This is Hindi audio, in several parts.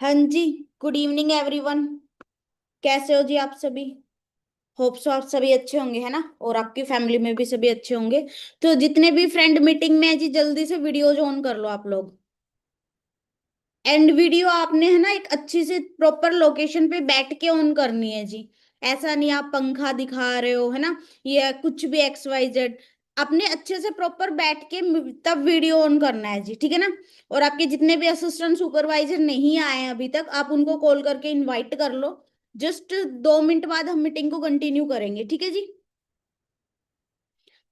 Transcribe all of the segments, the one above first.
हाँ जी। Good evening everyone. कैसे हो जी आप सभी? होप सो आप सभी अच्छे होंगे, है ना? और आपकी फैमिली में भी सभी अच्छे होंगे। तो जितने भी फ्रेंड मीटिंग में है जी, जल्दी से वीडियोज ऑन कर लो आप लोग। एंड वीडियो आपने, है ना, एक अच्छी से प्रॉपर लोकेशन पे बैठ के ऑन करनी है जी। ऐसा नहीं आप पंखा दिखा रहे हो, है ना, या कुछ भी एक्स वाई जेड। अपने अच्छे से प्रॉपर बैठ के तब वीडियो ऑन करना है जी, ठीक है ना? और आपके जितने भी असिस्टेंट सुपरवाइजर नहीं आए हैं अभी तक, आप उनको कॉल करके इनवाइट कर लो। जस्ट 2 मिनट बाद हम मीटिंग को कंटिन्यू करेंगे, ठीक है जी?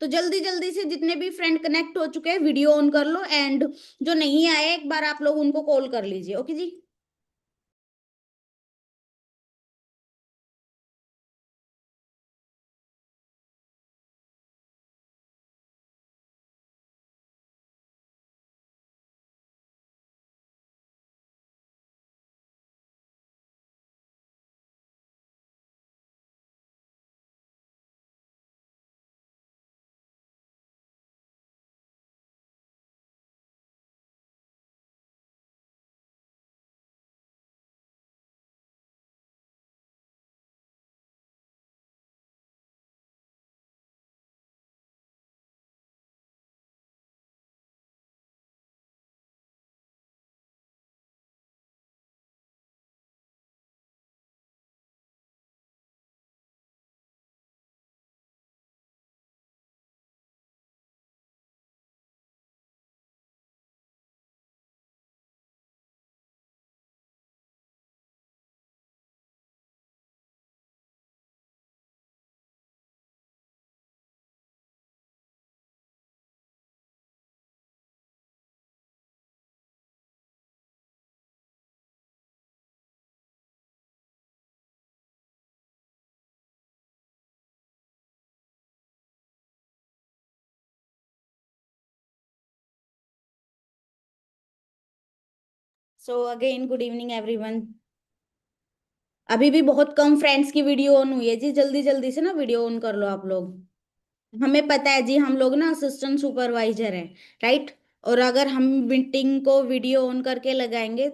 तो जल्दी जल्दी से जितने भी फ्रेंड कनेक्ट हो चुके हैं, वीडियो ऑन कर लो। एंड जो नहीं आए, एक बार आप लोग उनको कॉल कर लीजिए, ओके जी? So again good evening everyone. अभी भी बहुत कम फ्रेंड्स की वीडियो ऑन हुई है जी, जल्दी जल्दी से ना वीडियो ऑन कर लो आप लोग। हमें पता है जी, हम लोग ना असिस्टेंट सुपरवाइजर हैं, राइट? और अगर हम मीटिंग को वीडियो ऑन करके लगाएंगे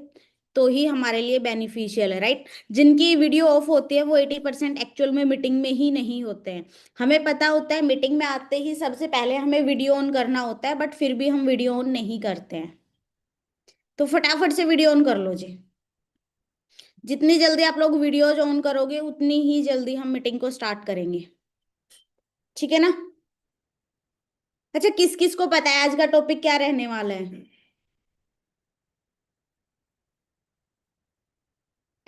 तो ही हमारे लिए बेनिफिशियल है, राइट? जिनकी वीडियो ऑफ होती है वो 80% एक्चुअल में मीटिंग में ही नहीं होते हैं। हमें पता होता है मीटिंग में आते ही सबसे पहले हमें वीडियो ऑन करना होता है, बट फिर भी हम वीडियो ऑन नहीं करते हैं। तो फटाफट से वीडियो ऑन कर लो जी। जितनी जल्दी आप लोग वीडियोज ऑन करोगे उतनी ही जल्दी हम मीटिंग को स्टार्ट करेंगे, ठीक है ना? अच्छा, किस किस को पता है आज का टॉपिक क्या रहने वाला है?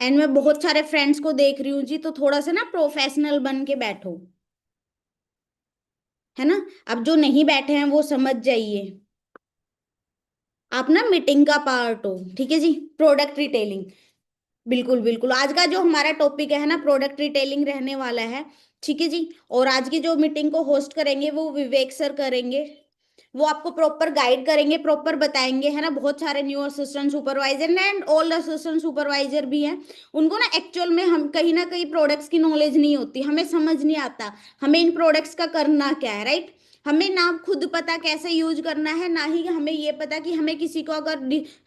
एंड मैं बहुत सारे फ्रेंड्स को देख रही हूँ जी, तो थोड़ा सा ना प्रोफेशनल बन के बैठो, है ना? अब जो नहीं बैठे हैं वो समझ जाइए। आप ना मीटिंग का पार्ट हो, ठीक है जी? Product retailing. बिल्कुल बिल्कुल, आज का जो हमारा टॉपिक है ना, प्रोडक्ट रिटेलिंग रहने वाला है, ठीक है जी? और आज की जो मीटिंग को होस्ट करेंगे वो विवेक सर करेंगे। वो आपको प्रॉपर गाइड करेंगे, प्रॉपर बताएंगे, है ना? बहुत सारे new assistant supervisor and old assistant supervisor भी हैं। उनको ना एक्चुअल में हम कहीं ना कहीं प्रोडक्ट्स की नॉलेज नहीं होती, हमें समझ नहीं आता हमें इन प्रोडक्ट्स का करना क्या है, राइट? हमें ना खुद पता कैसे यूज करना है, ना ही हमें ये पता कि हमें किसी को अगर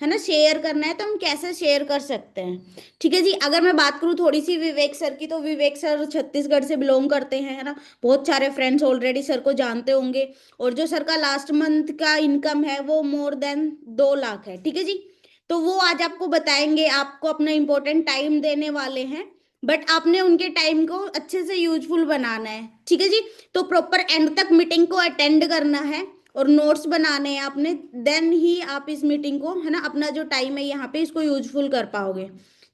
है ना शेयर करना है तो हम कैसे शेयर कर सकते हैं। ठीक है जी? अगर मैं बात करूँ थोड़ी सी विवेक सर की, तो विवेक सर छत्तीसगढ़ से बिलोंग करते हैं, है ना? बहुत सारे फ्रेंड्स ऑलरेडी सर को जानते होंगे। और जो सर का लास्ट मंथ का इनकम है वो मोर देन 2 लाख है, ठीक है जी? तो वो आज आपको बताएंगे, आपको अपना इंपॉर्टेंट टाइम देने वाले हैं। बट आपने उनके टाइम को अच्छे से यूजफुल बनाना है, ठीक है जी? तो प्रॉपर एंड तक मीटिंग को अटेंड करना है और नोट्स बनाने हैं आपने। देन ही आप इस मीटिंग को, है ना, अपना जो टाइम है यहाँ पे इसको यूजफुल कर पाओगे,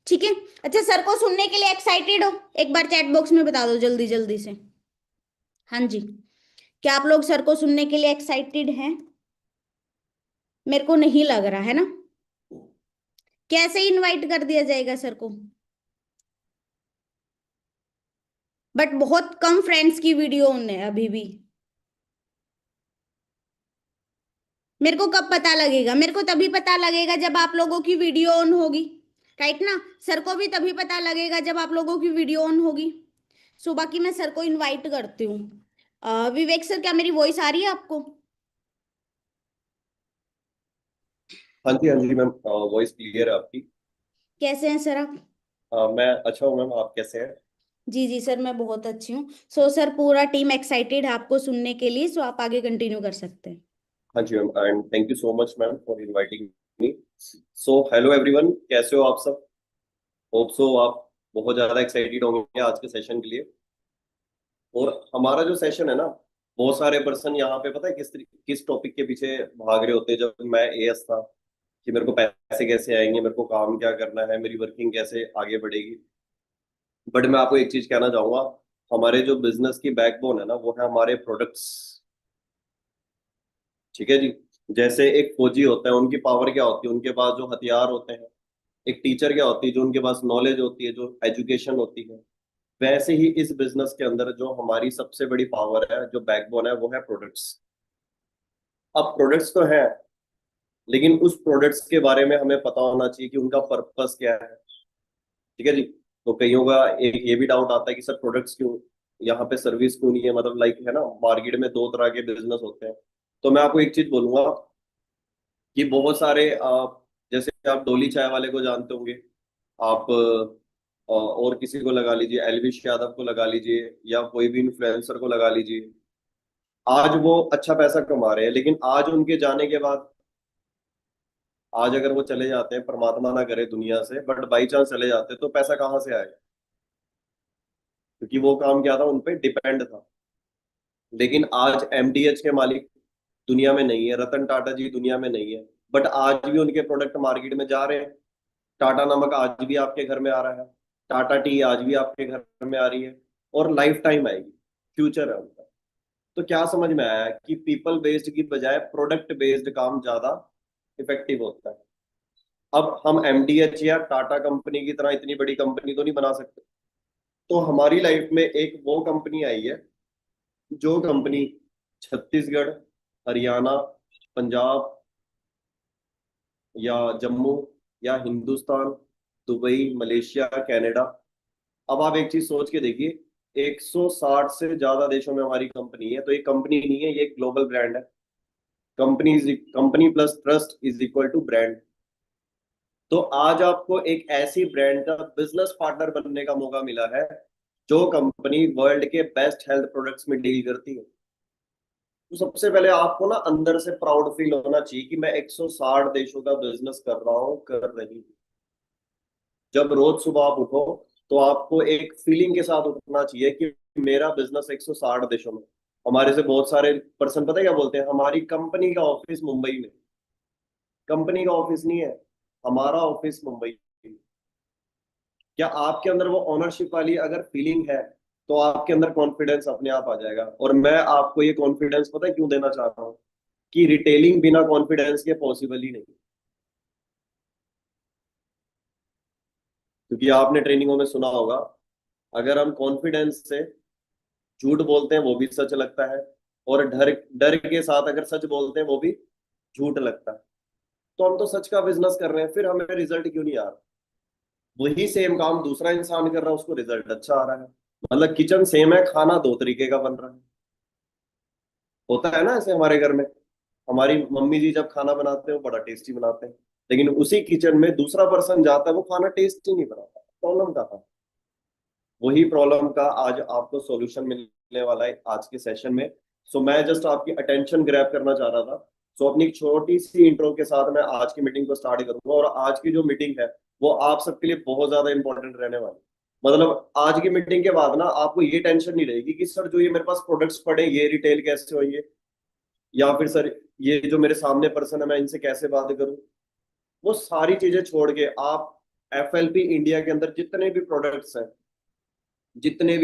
ठीक है? अच्छा, सर को सुनने के लिए एक्साइटेड हो? एक बार चैट बॉक्स में बता दो जल्दी जल्दी से। हाँ जी। क्या आप लोग सर को सुनने के लिए एक्साइटेड हैं? मेरे को नहीं लग रहा है ना। कैसे इनवाइट कर दिया जाएगा सर को? बट बहुत कम फ्रेंड्स की वीडियो ऑन है अभी भी। मेरे को कब पता लगेगा? मेरे को तभी पता लगेगा जब आप लोगों की वीडियो ऑन होगी, राइट ना? सर को भी तभी पता लगेगा जब आप लोगों की वीडियो ऑन होगी। सो बाकी मैं सर को इनवाइट करती हूँ। विवेक सर, क्या मेरी वॉइस आ रही है आपको? हाँ जी मैम, वॉइस क्लियर है आपकी। कैसे हैं सर आप? मैं अच्छा हूँ मैम। आप कैसे हैं? जी जी सर, मैं बहुत अच्छी हूँ। सो सर, पूरा टीम एक्साइटेड है आपको सुनने के लिए, सो आप आगे कंटिन्यू कर सकते हैं। हाँ जी ma'am, and thank you so much ma'am for inviting me. So hello everyone, कैसे हो आप सब? होप सो आप बहुत ज़्यादा एक्साइटेड होंगे आज के सेशन के लिए। और हमारा जो सेशन है ना, बहुत सारे पर्सन यहाँ पे पता है किस टॉपिक के पीछे भाग रहे होते हैं। जब मैं एएस था कि मेरे को पैसे कैसे आएंगे, मेरे को काम क्या करना है, मेरी वर्किंग कैसे आगे बढ़ेगी। बट मैं आपको एक चीज कहना चाहूंगा, हमारे जो बिजनेस की बैकबोन है ना, वो है हमारे प्रोडक्ट्स। ठीक है जी। जैसे एक फौजी होता है, उनकी पावर क्या होती है, उनके पास जो हथियार होते हैं। एक टीचर क्या होती है, जो उनके पास नॉलेज होती है, जो एजुकेशन होती है। वैसे ही इस बिजनेस के अंदर जो हमारी सबसे बड़ी पावर है, जो बैकबोन है, वो है प्रोडक्ट्स। अब प्रोडक्ट्स तो है, लेकिन उस प्रोडक्ट्स के बारे में हमें पता होना चाहिए कि उनका पर्पस क्या है। ठीक है जी। तो कईयों का एक ये भी डाउट आता है कि सर प्रोडक्ट्स क्यों, यहाँ पे सर्विस क्यों नहीं है? मतलब लाइक है ना, मार्केट में दो तरह के बिजनेस होते हैं। तो मैं आपको एक चीज बोलूंगा कि बहुत सारे जैसे आप डोली चाय वाले को जानते होंगे। आप और किसी को लगा लीजिए, एलविश यादव को लगा लीजिए, या कोई भी इन्फ्लुएंसर को लगा लीजिए। आज वो अच्छा पैसा कमा रहे हैं, लेकिन आज उनके जाने के बाद, आज अगर वो चले जाते हैं, परमात्मा ना करे दुनिया से, बट बाई चांस चले जाते हैं, तो पैसा कहाँ से आएगा? क्योंकि वो काम क्या था, उन पे डिपेंड था। लेकिन आज एमडीएच के मालिक दुनिया में नहीं है, रतन टाटा जी दुनिया में नहीं है, बट आज भी उनके प्रोडक्ट मार्केट में जा रहे हैं। टाटा नमक आज भी आपके घर में आ रहा है, टाटा टी आज भी आपके घर में आ रही है, और लाइफ टाइम आएगी। फ्यूचर है उनका। तो क्या समझ में आया कि पीपल बेस्ड की बजाय प्रोडक्ट बेस्ड काम ज्यादा इफेक्टिव होता है। अब हम एमडीएच या टाटा कंपनी की तरह इतनी बड़ी कंपनी तो नहीं बना सकते। तो हमारी लाइफ में एक वो कंपनी आई है, जो कंपनी छत्तीसगढ़, हरियाणा, पंजाब, या जम्मू, या हिंदुस्तान, दुबई, मलेशिया, कनाडा। अब आप एक चीज सोच के देखिए, 160 से ज्यादा देशों में हमारी कंपनी है। तो ये कंपनी नहीं है, ये एक ग्लोबल ब्रांड है। Company company plus trust is equal to brand. तो आज आपको एक ऐसी ब्रांड का बिजनेस पार्टनर बनने का मौका मिला है, जो कंपनी वर्ल्ड के बेस्ट हेल्थ प्रोडक्ट्स में डील करती है। तो सबसे पहले आपको ना अंदर से प्राउड फील होना चाहिए कि मैं 160 देशों का बिजनेस कर रहा हूँ, कर रही हूँ। जब रोज सुबह आप उठो, तो आपको एक फीलिंग के साथ उठना चाहिए कि मेरा बिजनेस 160 देशों में। हमारे से बहुत सारे पर्सन पता है क्या बोलते हैं, हमारी कंपनी का ऑफिस मुंबई में। कंपनी का ऑफिस नहीं है, हमारा ऑफिस मुंबई में। क्या आपके अंदर वो ओनरशिप वाली अगर फीलिंग है, तो आपके अंदर कॉन्फिडेंस अपने आप आ जाएगा। और मैं आपको ये कॉन्फिडेंस पता है क्यों देना चाह रहा हूँ, कि रिटेलिंग बिना कॉन्फिडेंस के पॉसिबल ही नहीं। क्योंकि आपने ट्रेनिंगों में सुना होगा, अगर हम कॉन्फिडेंस से झूठ बोलते हैं वो भी सच लगता है, और डर डर के साथ अगर सच बोलते हैं वो भी झूठ लगता है। तो हम तो सच का बिजनेस कर रहे हैं, फिर हमें रिजल्ट क्यों नहीं आ रहा? वही सेम काम दूसरा इंसान कर रहा है, उसको रिजल्ट अच्छा आ रहा है। मतलब किचन सेम है, खाना दो तरीके का बन रहा है। होता है ना ऐसे हमारे घर में। हमारी मम्मी जी जब खाना बनाते हैं, वो बड़ा टेस्टी बनाते हैं, लेकिन उसी किचन में दूसरा पर्सन जाता है, वो खाना टेस्टी नहीं बनाता। प्रॉब्लम कहाँ है? वही प्रॉब्लम का आज आपको सॉल्यूशन मिलने वाला है आज के सेशन में। सो मैं जस्ट आपकी अटेंशन ग्रैब करना चाह रहा था। सो अपनी एक छोटी सी इंट्रो के साथ मैं आज की मीटिंग को स्टार्ट करूंगा, और आज की जो मीटिंग है, वो आप सबके लिए बहुत ज्यादा इंपॉर्टेंट रहने वाली है। मतलब आज की मीटिंग के बाद ना आपको ये टेंशन नहीं रहेगी कि सर जो ये मेरे पास प्रोडक्ट्स पड़े, ये रिटेल कैसे होंगे, या फिर सर ये जो मेरे सामने पर्सन है, मैं इनसे कैसे बात करूं। वो सारी चीजें छोड़ के आप एफएलपी इंडिया के अंदर जितने भी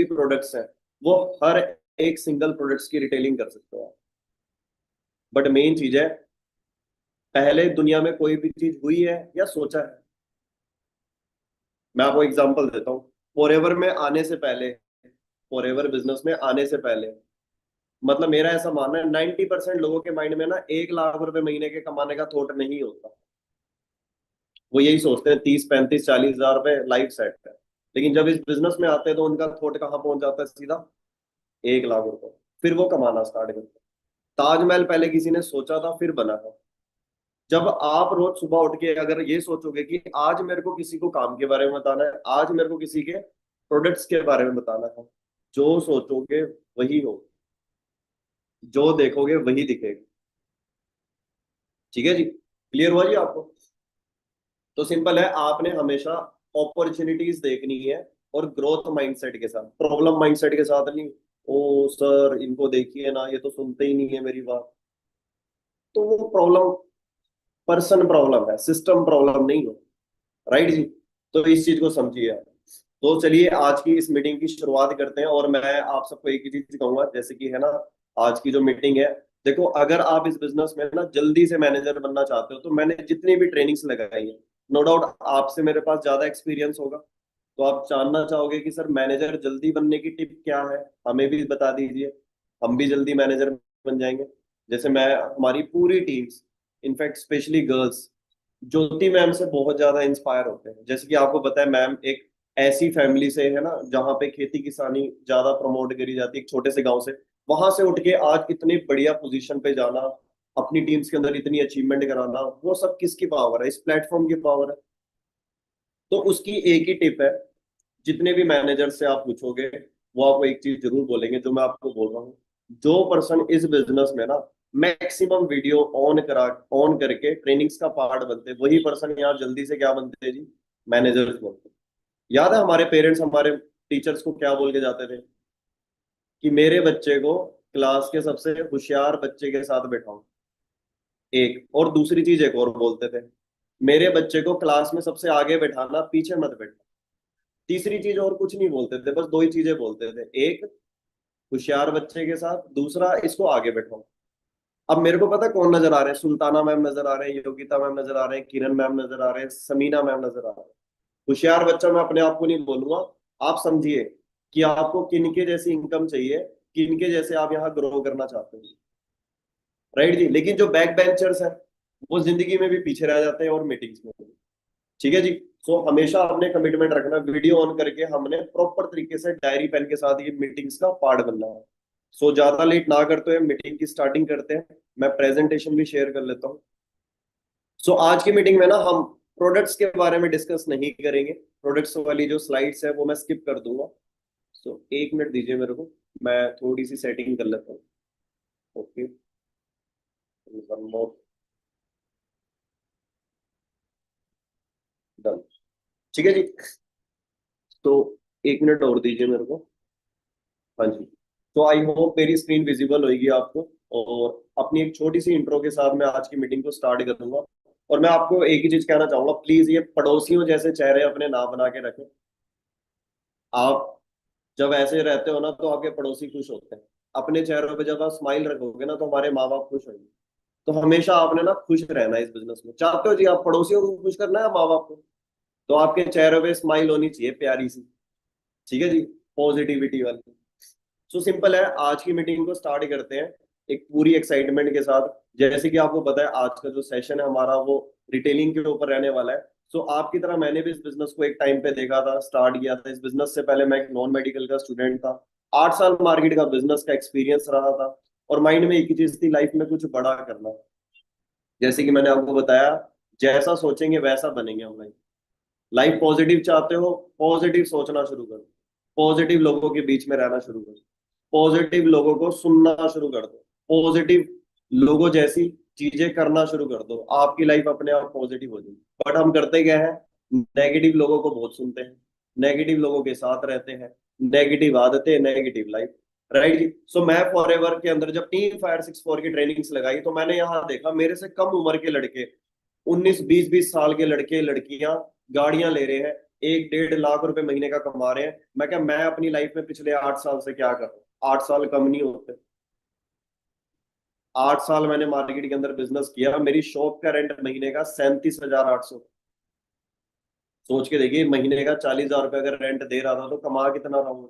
प्रोडक्ट्स हैं, वो हर एक सिंगल प्रोडक्ट्स की रिटेलिंग कर सकते हो। बट मेन चीज है, पहले दुनिया में कोई भी चीज हुई है या सोचा है? मैं आपको एग्जांपल देता हूँ। फॉरएवर में आने से पहले, फॉरएवर बिजनेस में आने से पहले, मतलब मेरा ऐसा मानना है 90% लोगों के माइंड में ना 1 लाख रुपए महीने के कमाने का थॉट नहीं होता। वो यही सोचते हैं 30 35 40 हजार रुपए लाइफ सेट है। लेकिन जब इस बिजनेस में आते हैं, तो उनका थॉट कहाँ पहुंच जाता है? सीधा 1 लाख रुपए। फिर वो कमाना स्टार्ट करते हैं। ताजमहल पहले किसी ने सोचा था, फिर बना था। जब आप रोज सुबह उठ के अगर ये सोचोगे कि आज मेरे को किसी को काम के बारे में बताना है, आज मेरे को किसी के प्रोडक्ट्स के बारे में बताना है, जो सोचोगे वही हो, जो देखोगे वही दिखेगा। ठीक है जी, क्लियर हुआ जी आपको? तो सिंपल है, आपने हमेशा अपॉर्चुनिटीज देखनी है, और ग्रोथ माइंडसेट के साथ, प्रॉब्लम माइंडसेट के साथ नहीं। ओ सर इनको देखिए ना, ये तो सुनते ही नहीं है मेरी बात। तो वो प्रॉब्लम पर्सन प्रॉब्लम है, सिस्टम प्रॉब्लम नहीं है। राइट जी? तो इस चीज को समझिए आप। तो चलिए आज की इस मीटिंग की शुरुआत करते हैं, और मैं आप सबको एक ही चीज कहूंगा, जैसे कि है ना, आज की जो मीटिंग है, देखो अगर आप इस बिजनेस में ना जल्दी से मैनेजर बनना चाहते हो, तो मैंने जितनी भी ट्रेनिंग्स लगाई है, नो डाउट आपसे मेरे पास ज्यादा एक्सपीरियंस होगा, तो आप जानना चाहोगे कि सर मैनेजर जल्दी बनने की टिप क्या है, हमें भी बता दीजिए, हम भी जल्दी मैनेजर बन जाएंगे। जैसे मैं, हमारी पूरी टीम्स, इनफैक्ट स्पेशली गर्ल्स, ज्योति मैम से बहुत ज्यादा इंस्पायर होते हैं। जैसे कि आपको पता है, मैम एक ऐसी फैमिली से है ना, जहाँ पे खेती किसानी ज्यादा प्रमोट करी जाती है, एक छोटे से गांव से, वहां से उठ के आज इतनी बढ़िया पोजीशन पे जाना, अपनी टीम्स के अंदर इतनी अचीवमेंट कराना, वो सब किसकी पावर है? इस प्लेटफॉर्म की पावर है। तो उसकी एक ही टिप है, जितने भी मैनेजर से आप पूछोगे, वो आपको एक चीज जरूर बोलेंगे जो मैं आपको बोल रहा हूँ। जो पर्सन इस बिजनेस में ना मैक्सिमम वीडियो ऑन करके ट्रेनिंग्स का पार्ट बनते हैं, वही पर्सन यहाँ जल्दी से क्या बनते हैं जी? मैनेजर्स बनते हैं। याद है हमारे पेरेंट्स हमारे टीचर्स को क्या बोल के जाते थे? कि मेरे बच्चे को क्लास के सबसे होशियार बच्चे के साथ बैठाओ। एक और दूसरी चीज एक और बोलते थे, मेरे बच्चे को क्लास में सबसे आगे बैठाना, पीछे मत बैठना। तीसरी चीज और कुछ नहीं बोलते थे, बस दो ही चीजें बोलते थे, एक होशियार बच्चे के साथ, दूसरा इसको आगे बैठाओ। अब मेरे को पता कौन नजर आ रहे हैं, सुल्ताना मैम नजर आ रहे हैं, योगिता मैम नजर आ रहे हैं, किरण मैम नजर आ रहे हैं, समीना मैम नजर आ रहे हैं। होशियार बच्चा मैं अपने आप को नहीं बोलूंगा, आप समझिए कि आपको किनके जैसी इनकम चाहिए, किनके जैसे आप यहाँ ग्रो करना चाहते हो। राइट जी? लेकिन जो बैक बेंचर्स हैं, वो जिंदगी में भी पीछे रह जाते हैं और मीटिंग्स में भी। ठीक है जी? सो हमेशा अपने कमिटमेंट रखना, वीडियो ऑन करके हमने प्रॉपर तरीके से डायरी पेन के साथ ये मीटिंग्स का पार्ट बनना है। सो ज्यादा लेट ना करते हुए मीटिंग की स्टार्टिंग करते हैं। मैं प्रेजेंटेशन भी शेयर कर लेता हूँ। सो आज की मीटिंग में ना हम प्रोडक्ट्स के बारे में डिस्कस नहीं करेंगे, प्रोडक्ट्स वाली जो स्लाइड्स है वो मैं स्किप कर दूंगा। सो एक मिनट दीजिए मेरे को, मैं थोड़ी सी सेटिंग कर लेता हूँ। Okay, done. ठीक है जी, तो एक मिनट और दीजिए मेरे को। हाँ जी, तो आई होप मेरी स्क्रीन विजिबल होगी आपको, और अपनी एक छोटी सी इंट्रो के साथ मैं आज की मीटिंग को स्टार्ट करूंगा। और मैं आपको एक ही चीज कहना चाहूंगा, प्लीज ये पड़ोसियों जैसे चेहरे अपने ना बना के रखें। आप जब ऐसे रहते हो ना, तो आपके पड़ोसी खुश होते हैं। अपने चेहरों पे जब आप स्माइल रखोगे ना, तो हमारे माँ बाप खुश होंगे। तो हमेशा आपने ना खुश रहना है इस बिजनेस में। चाहते हो जी आप पड़ोसियों को खुश करना है, माँ बाप को, तो आपके चेहरे पे स्माइल होनी चाहिए प्यारी सी। ठीक है जी, पॉजिटिविटी वाली। सो सिंपल है, आज की मीटिंग को स्टार्ट करते हैं एक पूरी एक्साइटमेंट के साथ। जैसे कि आपको पता है, आज का जो सेशन है हमारा वो रिटेलिंग के ऊपर रहने वाला है। सो आपकी तरह मैंने भी इस बिजनेस को एक टाइम पे देखा था, स्टार्ट किया था। इस बिजनेस से पहले मैं एक नॉन मेडिकल का स्टूडेंट था। 8 साल मार्केट का बिजनेस का एक्सपीरियंस रहा था, और माइंड में एक ही चीज थी, लाइफ में कुछ बड़ा करना। जैसे कि मैंने आपको बताया, जैसा सोचेंगे वैसा बनेंगे हम। लाइफ लाइफ पॉजिटिव चाहते हो, पॉजिटिव सोचना शुरू करो, पॉजिटिव लोगों के बीच में रहना शुरू करो, पॉजिटिव लोगों को सुनना शुरू कर दो, पॉजिटिव लोगों जैसी चीजें करना शुरू कर दो, आपकी लाइफ अपने आप पॉजिटिव हो जाएगी। बट हम करते क्या है? नेगेटिव लोगों को बहुत सुनते हैं, नेगेटिव लोगों के साथ रहते हैं, नेगेटिव आदतें, नेगेटिव लाइफ। राइट जी? सो मैं फॉरएवर के अंदर जब टीम फायर 64 की ट्रेनिंग्स लगाई, तो मैंने यहाँ देखा मेरे से कम उम्र के लड़के, 19-20 साल के लड़के लड़कियां गाड़ियां ले रहे हैं, 1-1.5 लाख रुपए महीने का कमा रहे हैं। मैं क्या, मैं अपनी लाइफ में पिछले 8 साल से क्या कर रहा हूँ? 8 साल कम नहीं होते। 8 साल मैंने मार्केट के अंदर बिजनेस किया, मेरी शॉप का रेंट महीने का 37,800। सोच के देखिए, महीने का 40,000 रुपये अगर रेंट दे रहा था, तो कमा कितना रहा हूँ।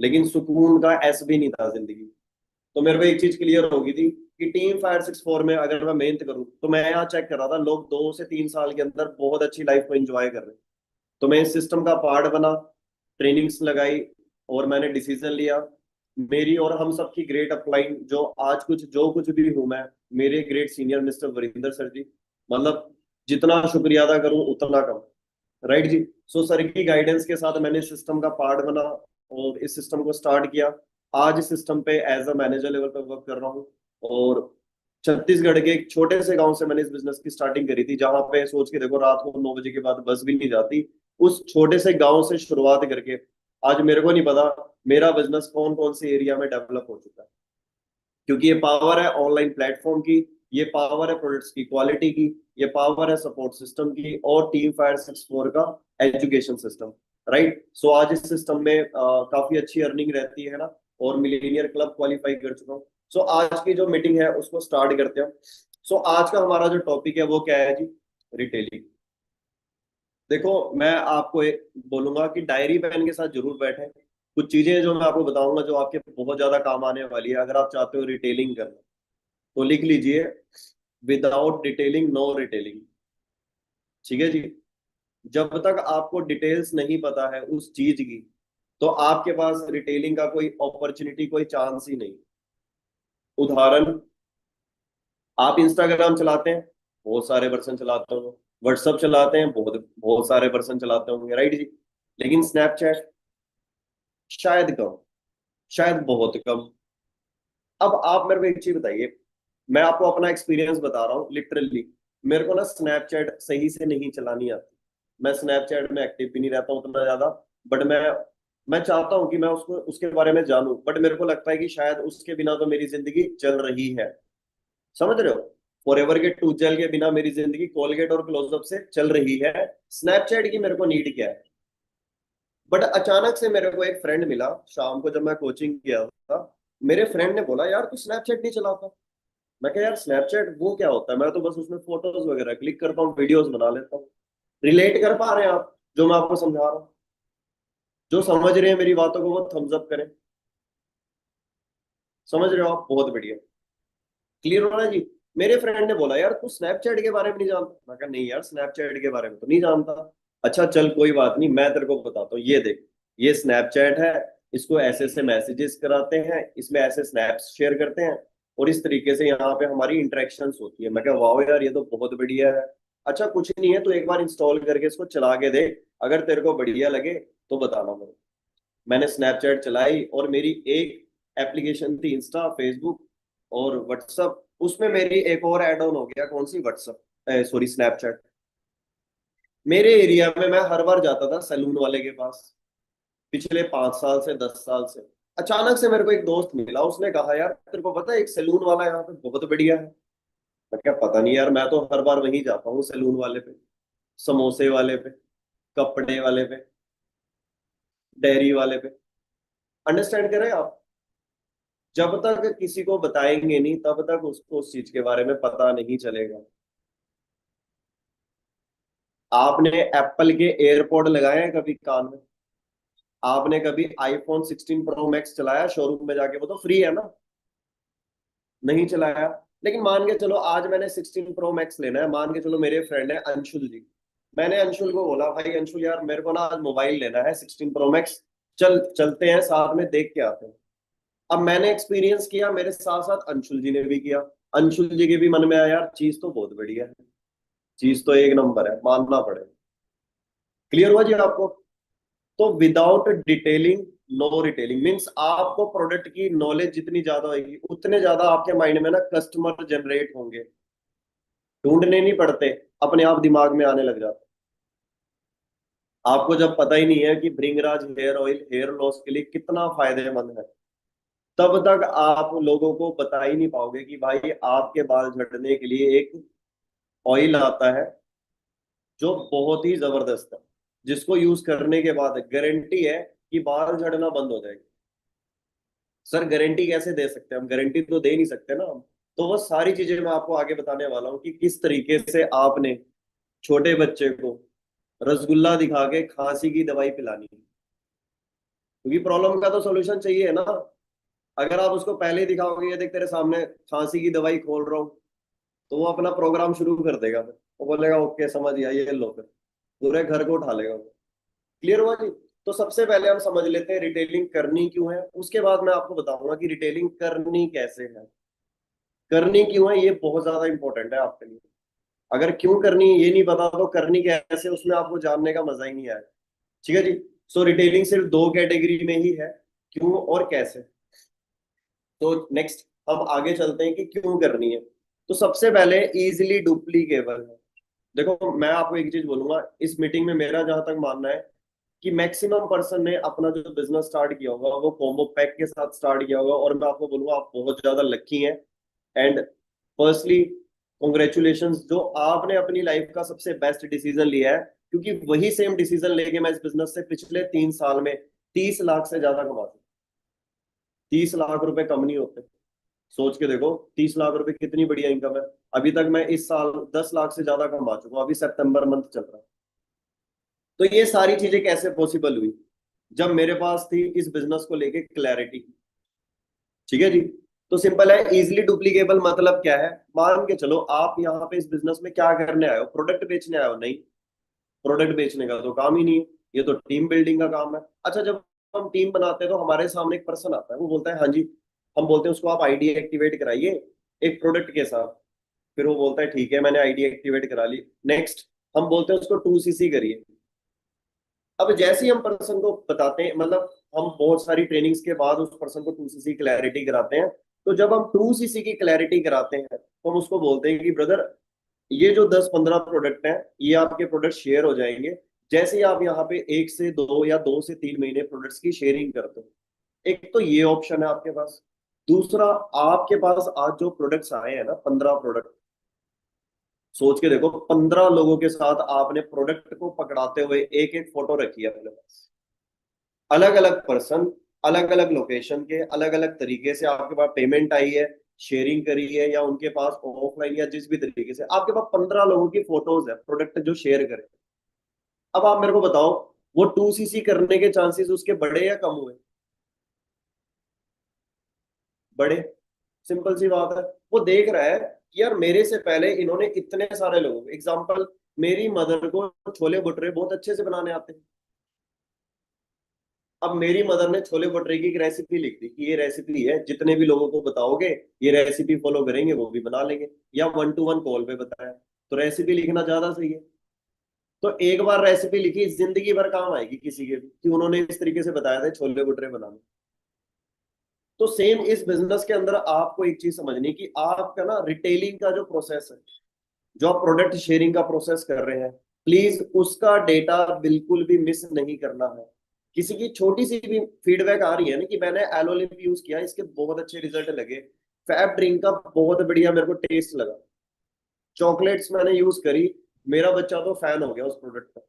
लेकिन सुकून का एस भी नहीं था जिंदगी। तो मेरे को एक चीज क्लियर होगी थी कि टीम फायर 64 में अगर मैं मेहनत करूं, तो मैं यहाँ चेक कर रहा था, लोग 2 से 3 साल के अंदर बहुत अच्छी लाइफ को एंजॉय कर रहे हैं। तो मैं इस सिस्टम का पार्ट बना, ट्रेनिंग्स लगाई, और मैंने डिसीजन लिया। मेरी और हम सबकी ग्रेट अपलाइन, जो आज कुछ जो कुछ भी हूं मैं, मेरे great senior mister Varinder sir ji, मतलब जितना शुक्रिया अदा करूं उतना कम। राइट जी। सो सर की गाइडेंस के साथ मैंने सिस्टम का पार्ट बना और इस सिस्टम को स्टार्ट किया। आज इस सिस्टम पे एज अ मैनेजर लेवल पे वर्क कर रहा हूँ। और छत्तीसगढ़ के एक छोटे से गांव से मैंने इस बिजनेस की स्टार्टिंग करी थी, जहां पे सोच के देखो रात को 9 बजे के बाद बस भी नहीं जाती। उस छोटे से गांव से शुरुआत करके आज मेरे को नहीं पता मेरा बिजनेस कौन कौन से एरिया में डेवलप हो चुका है। क्योंकि ये पावर है ऑनलाइन प्लेटफॉर्म की, ये पावर है प्रोडक्ट्स की क्वालिटी की, ये पावर है सपोर्ट सिस्टम की, और टीम फायर 64 का एजुकेशन सिस्टम। राइट। सो आज इस सिस्टम में काफी अच्छी अर्निंग रहती है ना। और मिलेनियर क्लब क्वालिफाई कर चुका हूँ। सो आज की जो मीटिंग है उसको स्टार्ट करते हैं। सो आज का हमारा जो टॉपिक है वो क्या है जी? रिटेलिंग। देखो मैं आपको एक बोलूंगा कि डायरी पेन के साथ जरूर बैठे। कुछ चीजें जो मैं आपको बताऊंगा जो आपके बहुत ज्यादा काम आने वाली है अगर आप चाहते हो रिटेलिंग करना। तो लिख लीजिए, विदाउट डिटेलिंग नो रिटेलिंग। ठीक है जी। जब तक आपको डिटेल्स नहीं पता है उस चीज की, तो आपके पास रिटेलिंग का कोई अपॉर्चुनिटी, कोई चांस ही नहीं। उदाहरण, आप इंस्टाग्राम चलाते हैं, बहुत सारे पर्सन चलाते होंगे। व्हाट्सअप चलाते हैं, बहुत बहुत सारे पर्सन चलाते होंगे। राइट जी। लेकिन स्नैपचैट शायद कम, शायद बहुत कम। अब आप मेरे को एक चीज बताइए, मैं आपको अपना एक्सपीरियंस बता रहा हूँ लिटरली। मेरे को ना स्नैपचैट सही से नहीं चलानी आती। मैं स्नैपचैट में एक्टिव भी नहीं रहता हूँ उतना ज्यादा। बट मैं चाहता हूँ कि मैं उसको उसके बारे में जानूं, बट मेरे को लगता है कि शायद उसके बिना तो मेरी जिंदगी चल रही है। समझ रहे हो? फॉरएवर के टूथ जेल के बिना मेरी जिंदगी कोलगेट और क्लोजअप से चल रही है। स्नैपचैट की मेरे को नीड क्या है? बट अचानक से मेरे को एक फ्रेंड मिला शाम को जब मैं कोचिंग गया था। मेरे फ्रेंड ने बोला, यार तू स्नैपचैट नहीं चलाता? मैं कहा, यार स्नैपचैट वो क्या होता है? मैं तो बस उसमें फोटोज वगैरह क्लिक करता हूँ, वीडियोस बना लेता हूँ। रिलेट कर पा रहे हैं आप जो मैं आपको समझा रहा हूँ? जो समझ रहे हैं मेरी बातों को वो थम्स अप करें। समझ रहे हो आप? बहुत बढ़िया। क्लियर हो रहा है जी? मेरे फ्रेंड ने बोला, यार तू स्नैपचैट के बारे में नहीं जानता? मैं कहा, नहीं यार स्नैपचैट के बारे में तो नहीं जानता। अच्छा चल कोई बात नहीं, मैं तेरे को बताता हूँ, ये देख, ये स्नैपचैट है। इसको ऐसे ऐसे मैसेजेस कराते हैं, इसमें ऐसे स्नैप्स शेयर करते हैं, और इस तरीके से यहाँ पे हमारी इंटरेक्शंस होती है। मैं कहा, वाह यार ये तो बहुत बढ़िया है। अच्छा कुछ नहीं है, तो एक बार इंस्टॉल करके इसको चला के देख, अगर तेरे को बढ़िया लगे तो बताना मेरे को। मैंने स्नैपचैट चलाई और मेरी एक एप्लीकेशन थी इंस्टा, फेसबुक और व्हाट्सअप। उसमें मेरी एक और ऐड ऑन हो गया, कौन सी? WhatsApp, sorry Snapchat. मेरे एरिया में मैं हर बार जाता था सैलून वाले के पास, पिछले 5 साल से 10 साल से। अचानक से मेरे को एक दोस्त मिला, उसने कहा, यार तेरे को पता है एक सैलून वाला यहाँ पे बहुत बढ़िया है? मैं क्या, पता नहीं यार, मैं तो हर बार वहीं जाता हूँ सैलून वाले पे, समोसे वाले पे, कपड़े वाले पे, डेयरी वाले पे। अंडरस्टैंड करें आप? जब तक किसी को बताएंगे नहीं तब तक उसको उस चीज के बारे में पता नहीं चलेगा। आपने एप्पल के एयरपॉड लगाए हैं कभी कान में? आपने कभी आईफोन 16 प्रो मैक्स चलाया शोरूम में जाके? वो तो फ्री है ना। नहीं चलाया। लेकिन मान के चलो आज मैंने 16 प्रो मैक्स लेना है, मान के चलो मेरे फ्रेंड है अंशुल जी। मैंने अंशुल को बोला, भाई अंशुल यार मेरे को ना आज मोबाइल लेना है 16 प्रो मैक्स, चल चलते हैं साथ में देख के आते हैं। अब मैंने एक्सपीरियंस किया, मेरे साथ साथ अंशुल जी ने भी किया। अंशुल जी के भी मन में आया, यार चीज तो बहुत बढ़िया है, चीज तो एक नंबर है, मानना पड़ेगा। क्लियर हुआ जी आपको? तो without detailing no retailing means आपको प्रोडक्ट की नॉलेज जितनी ज्यादा होगी उतने ज्यादा आपके माइंड में ना कस्टमर जनरेट होंगे। ढूंढने नहीं पड़ते, अपने आप दिमाग में आने लग जाते। आपको जब पता ही नहीं है कि भृंगराज हेयर ऑयल हेयर लॉस के लिए कितना फायदेमंद है, तब तक आप लोगों को बता ही नहीं पाओगे कि भाई आपके बाल झड़ने के लिए एक ऑयल आता है जो बहुत ही जबरदस्त है, जिसको यूज करने के बाद गारंटी है कि बाल झड़ना बंद हो जाएगा। सर गारंटी कैसे दे सकते हैं हम? गारंटी तो दे नहीं सकते ना हम। तो वो सारी चीजें मैं आपको आगे बताने वाला हूँ कि किस तरीके से आपने छोटे बच्चे को रसगुल्ला दिखा के खांसी की दवाई पिलानी है। क्योंकि प्रॉब्लम का तो सोल्यूशन चाहिए ना। अगर आप उसको पहले ही दिखाओगे, ये देख तेरे सामने खांसी की दवाई खोल रहा हूँ, तो वो अपना प्रोग्राम शुरू कर देगा। फिर वो बोलेगा ओके समझ गया, ये लो, फिर पूरे घर को उठा लेगा वो। क्लियर हुआ जी? तो सबसे पहले हम समझ लेते हैं रिटेलिंग करनी क्यों है, उसके बाद मैं आपको बताऊंगा कि रिटेलिंग करनी कैसे है। करनी क्यों है ये बहुत ज्यादा इंपॉर्टेंट है आपके लिए। अगर क्यों करनी है ये नहीं पता तो करनी कैसे, उसमें आपको जानने का मजा ही नहीं आया। ठीक है जी। सो रिटेलिंग सिर्फ दो कैटेगरी में ही है, क्यों और कैसे। तो नेक्स्ट हम आगे चलते हैं कि क्यों करनी है। तो सबसे पहले इजीली डुप्लीकेबल है। देखो मैं आपको एक चीज बोलूंगा, इस मीटिंग में मेरा जहां तक मानना है कि मैक्सिमम पर्सन ने अपना जो बिजनेस स्टार्ट किया होगा वो कॉम्बो पैक के साथ स्टार्ट किया होगा, और मैं आपको बोलूंगा आप बहुत ज्यादा लकी हैं। एंड फर्स्टली कॉन्ग्रेचुलेशंस, जो आपने अपनी लाइफ का सबसे बेस्ट डिसीजन लिया है, क्योंकि वही सेम डिसीजन लेके मैं इस बिजनेस से पिछले 3 साल में 30 लाख से ज्यादा कमाता हूँ। 30 लाख रुपए कम नहीं होते। सोच के देखो, 30 लाख रुपए कितनी बढ़िया इनकम है। अभी तक मैं इस साल 10 लाख से ज्यादा कमा चुका हूँ, अभी सितंबर मंथ चल रहा है। तो ये सारी चीजें कैसे पॉसिबल हुई, जब मेरे पास थी इस बिजनेस को लेके क्लैरिटी। ठीक है जी। तो सिंपल है, इजिली डुप्लीकेबल मतलब क्या है, मान के चलो आप यहाँ पे इस बिजनेस में क्या करने आए हो, प्रोडक्ट बेचने आए हो? नहीं, प्रोडक्ट बेचने का तो काम ही नहीं है, ये तो टीम बिल्डिंग का काम है। अच्छा, जब हम टीम बनाते हैं तो हमारे सामने एक पर्सन आता है, वो बोलता है हाँ जी, हम बोलते हैं उसको आप आईडी एक्टिवेट कराइए एक प्रोडक्ट के साथ। फिर वो बोलता है ठीक है, मैंने आईडी एक्टिवेट करा ली। नेक्स्ट हम बोलते हैं उसको 2CC करिए। अब जैसे ही हम पर्सन को बताते हैं, मतलब हम बहुत सारी ट्रेनिंग्स के बाद उस पर्सन को 2CC क्लैरिटी कराते हैं। तो जब हम 2CC की क्लैरिटी कराते हैं तो हम उसको बोलते हैं कि ब्रदर, ये जो 10-15 प्रोडक्ट हैं ये आपके प्रोडक्ट शेयर हो जाएंगे, जैसे ही आप यहाँ पे 1 से 2 या 2 से 3 महीने प्रोडक्ट्स की शेयरिंग करते हो। एक तो ये ऑप्शन है आपके पास। दूसरा, आपके पास आज जो प्रोडक्ट्स आए हैं ना, 15 प्रोडक्ट, सोच के देखो 15 लोगों के साथ आपने प्रोडक्ट को पकड़ाते हुए एक एक फोटो रखी है अपने पास। अलग अलग पर्सन, अलग अलग लोकेशन के, अलग अलग तरीके से आपके पास पेमेंट आई है, शेयरिंग करी है, या उनके पास ऑफलाइन या जिस भी तरीके से आपके पास 15 लोगों की फोटोज है प्रोडक्ट जो शेयर करें। अब आप मेरे को बताओ, वो 2CC करने के चांसेस उसके बढ़े या कम हुए? बढ़े। सिंपल सी बात है। वो देख रहा है कि यार मेरे से पहले इन्होंने इतने सारे लोगों, एग्जाम्पल मेरी मदर को छोले भटूरे बहुत अच्छे से बनाने आते हैं। अब मेरी मदर ने छोले भटूरे की एक रेसिपी लिख दी कि ये रेसिपी है, जितने भी लोगों को बताओगे ये रेसिपी फॉलो करेंगे वो भी बना लेंगे, या 1 to 1 कॉल पे बताया। तो रेसिपी लिखना ज्यादा सही है। तो एक बार रेसिपी लिखी, जिंदगी भर काम आएगी किसी के भी, कि उन्होंने इस तरीके से बताया था छोले भटूरे बनाने। तो सेम इस बिजनेस के अंदर आपको एक चीज समझनी कि आपका ना रिटेलिंग का जो प्रोसेस है, जो आप प्रोडक्ट शेयरिंग का प्रोसेस कर रहे हैं, प्लीज उसका डेटा बिल्कुल भी मिस नहीं करना है। किसी की छोटी सी भी फीडबैक आ रही है ना कि मैंने एलोलिप यूज किया, इसके बहुत अच्छे रिजल्ट लगे, फैब ड्रिंक का बहुत बढ़िया मेरे को टेस्ट लगा, चॉकलेट्स मैंने यूज करी, मेरा बच्चा तो फैन हो गया उस प्रोडक्ट का,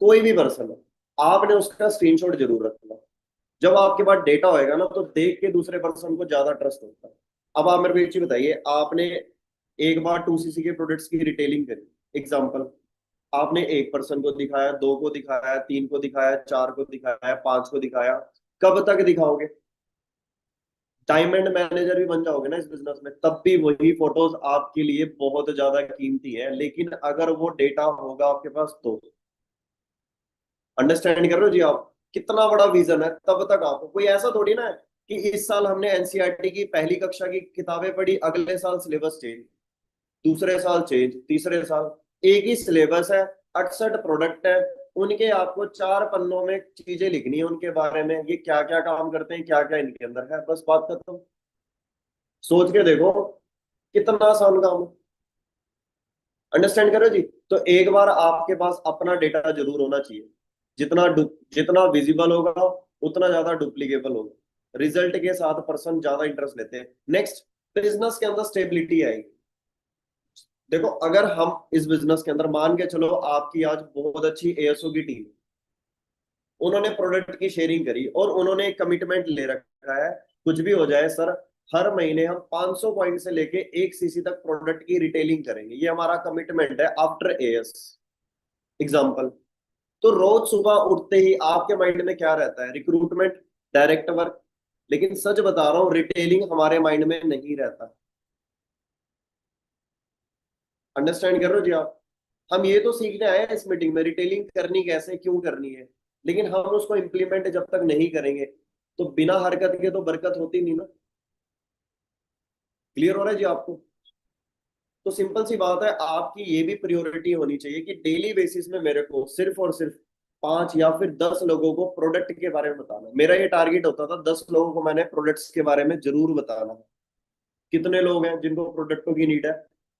कोई भी पर्सन है, आपने उसका स्क्रीनशॉट जरूर रखना। जब आपके पास डेटा होएगा ना तो देख के दूसरे पर्सन को ज्यादा ट्रस्ट होता है। अब आप मेरे को एक चीज बताइए, आपने एक बार 2CC के प्रोडक्ट्स की रिटेलिंग करी, एग्जांपल आपने एक पर्सन को दिखाया, दो को दिखाया, तीन को दिखाया, चार को दिखाया, पांच को दिखाया, कब तक दिखाओगे? डायमंड मैनेजर भी बन जाओगे ना इस बिजनेस में, तब भी वही फोटोज आपके लिए बहुत ज्यादा कीमती है, लेकिन अगर वो डेटा होगा आपके पास तो। अंडरस्टैंड कर रहे हो जी आप? कितना बड़ा विजन है, तब तक आपको कोई ऐसा थोड़ी ना है कि इस साल हमने एनसीईआरटी की पहली कक्षा की किताबें पढ़ी, अगले साल सिलेबस चेंज, दूसरे साल चेंज, तीसरे साल एक ही सिलेबस है, 68 प्रोडक्ट है, उनके आपको 4 पन्नों में चीजें लिखनी है उनके बारे में, ये क्या क्या काम करते हैं, क्या क्या इनके अंदर है, बस बात खत्म। सोच के देखो कितना आसान काम है। अंडरस्टैंड करो जी। तो एक बार आपके पास अपना डेटा जरूर होना चाहिए, जितना विजिबल होगा उतना ज्यादा डुप्लीकेबल होगा, रिजल्ट के साथ पर्सन ज्यादा इंटरेस्ट लेते हैं। नेक्स्ट, बिजनेस के अंदर स्टेबिलिटी आएगी। देखो अगर हम इस बिजनेस के अंदर मान के चलो आपकी आज बहुत अच्छी एएसओ की टीम, उन्होंने प्रोडक्ट की शेयरिंग करी और उन्होंने एक कमिटमेंट ले रखा है, कुछ भी हो जाए सर, हर महीने हम 500 पॉइंट से लेके 1 CC तक प्रोडक्ट की रिटेलिंग करेंगे, ये हमारा कमिटमेंट है आफ्टर एएस, एग्जाम्पल। तो रोज सुबह उठते ही आपके माइंड में क्या रहता है? Recruitment, direct work. लेकिन सच बता रहा हूँ, रिटेलिंग हमारे माइंड में नहीं रहता। अंडरस्टैंड कर रहे हो जी आप? हम ये तो सीखने आए हैं इस मीटिंग में रिटेलिंग करनी कैसे, क्यों करनी है, लेकिन हम उसको इम्प्लीमेंट जब तक नहीं करेंगे तो बिना हरकत के तो बरकत होती नहीं ना। क्लियर हो रहा है जी आपको? तो सिंपल सी बात है, आपकी ये भी प्रायोरिटी होनी चाहिए कि डेली बेसिस में मेरे को सिर्फ और सिर्फ 5 या फिर 10 लोगों को प्रोडक्ट के बारे में बताना है। मेरा ये टारगेट होता था, 10 लोगों को मैंने प्रोडक्ट्स के बारे में जरूर बताना है। कितने लोग हैं जिनको प्रोडक्टों की नीड है?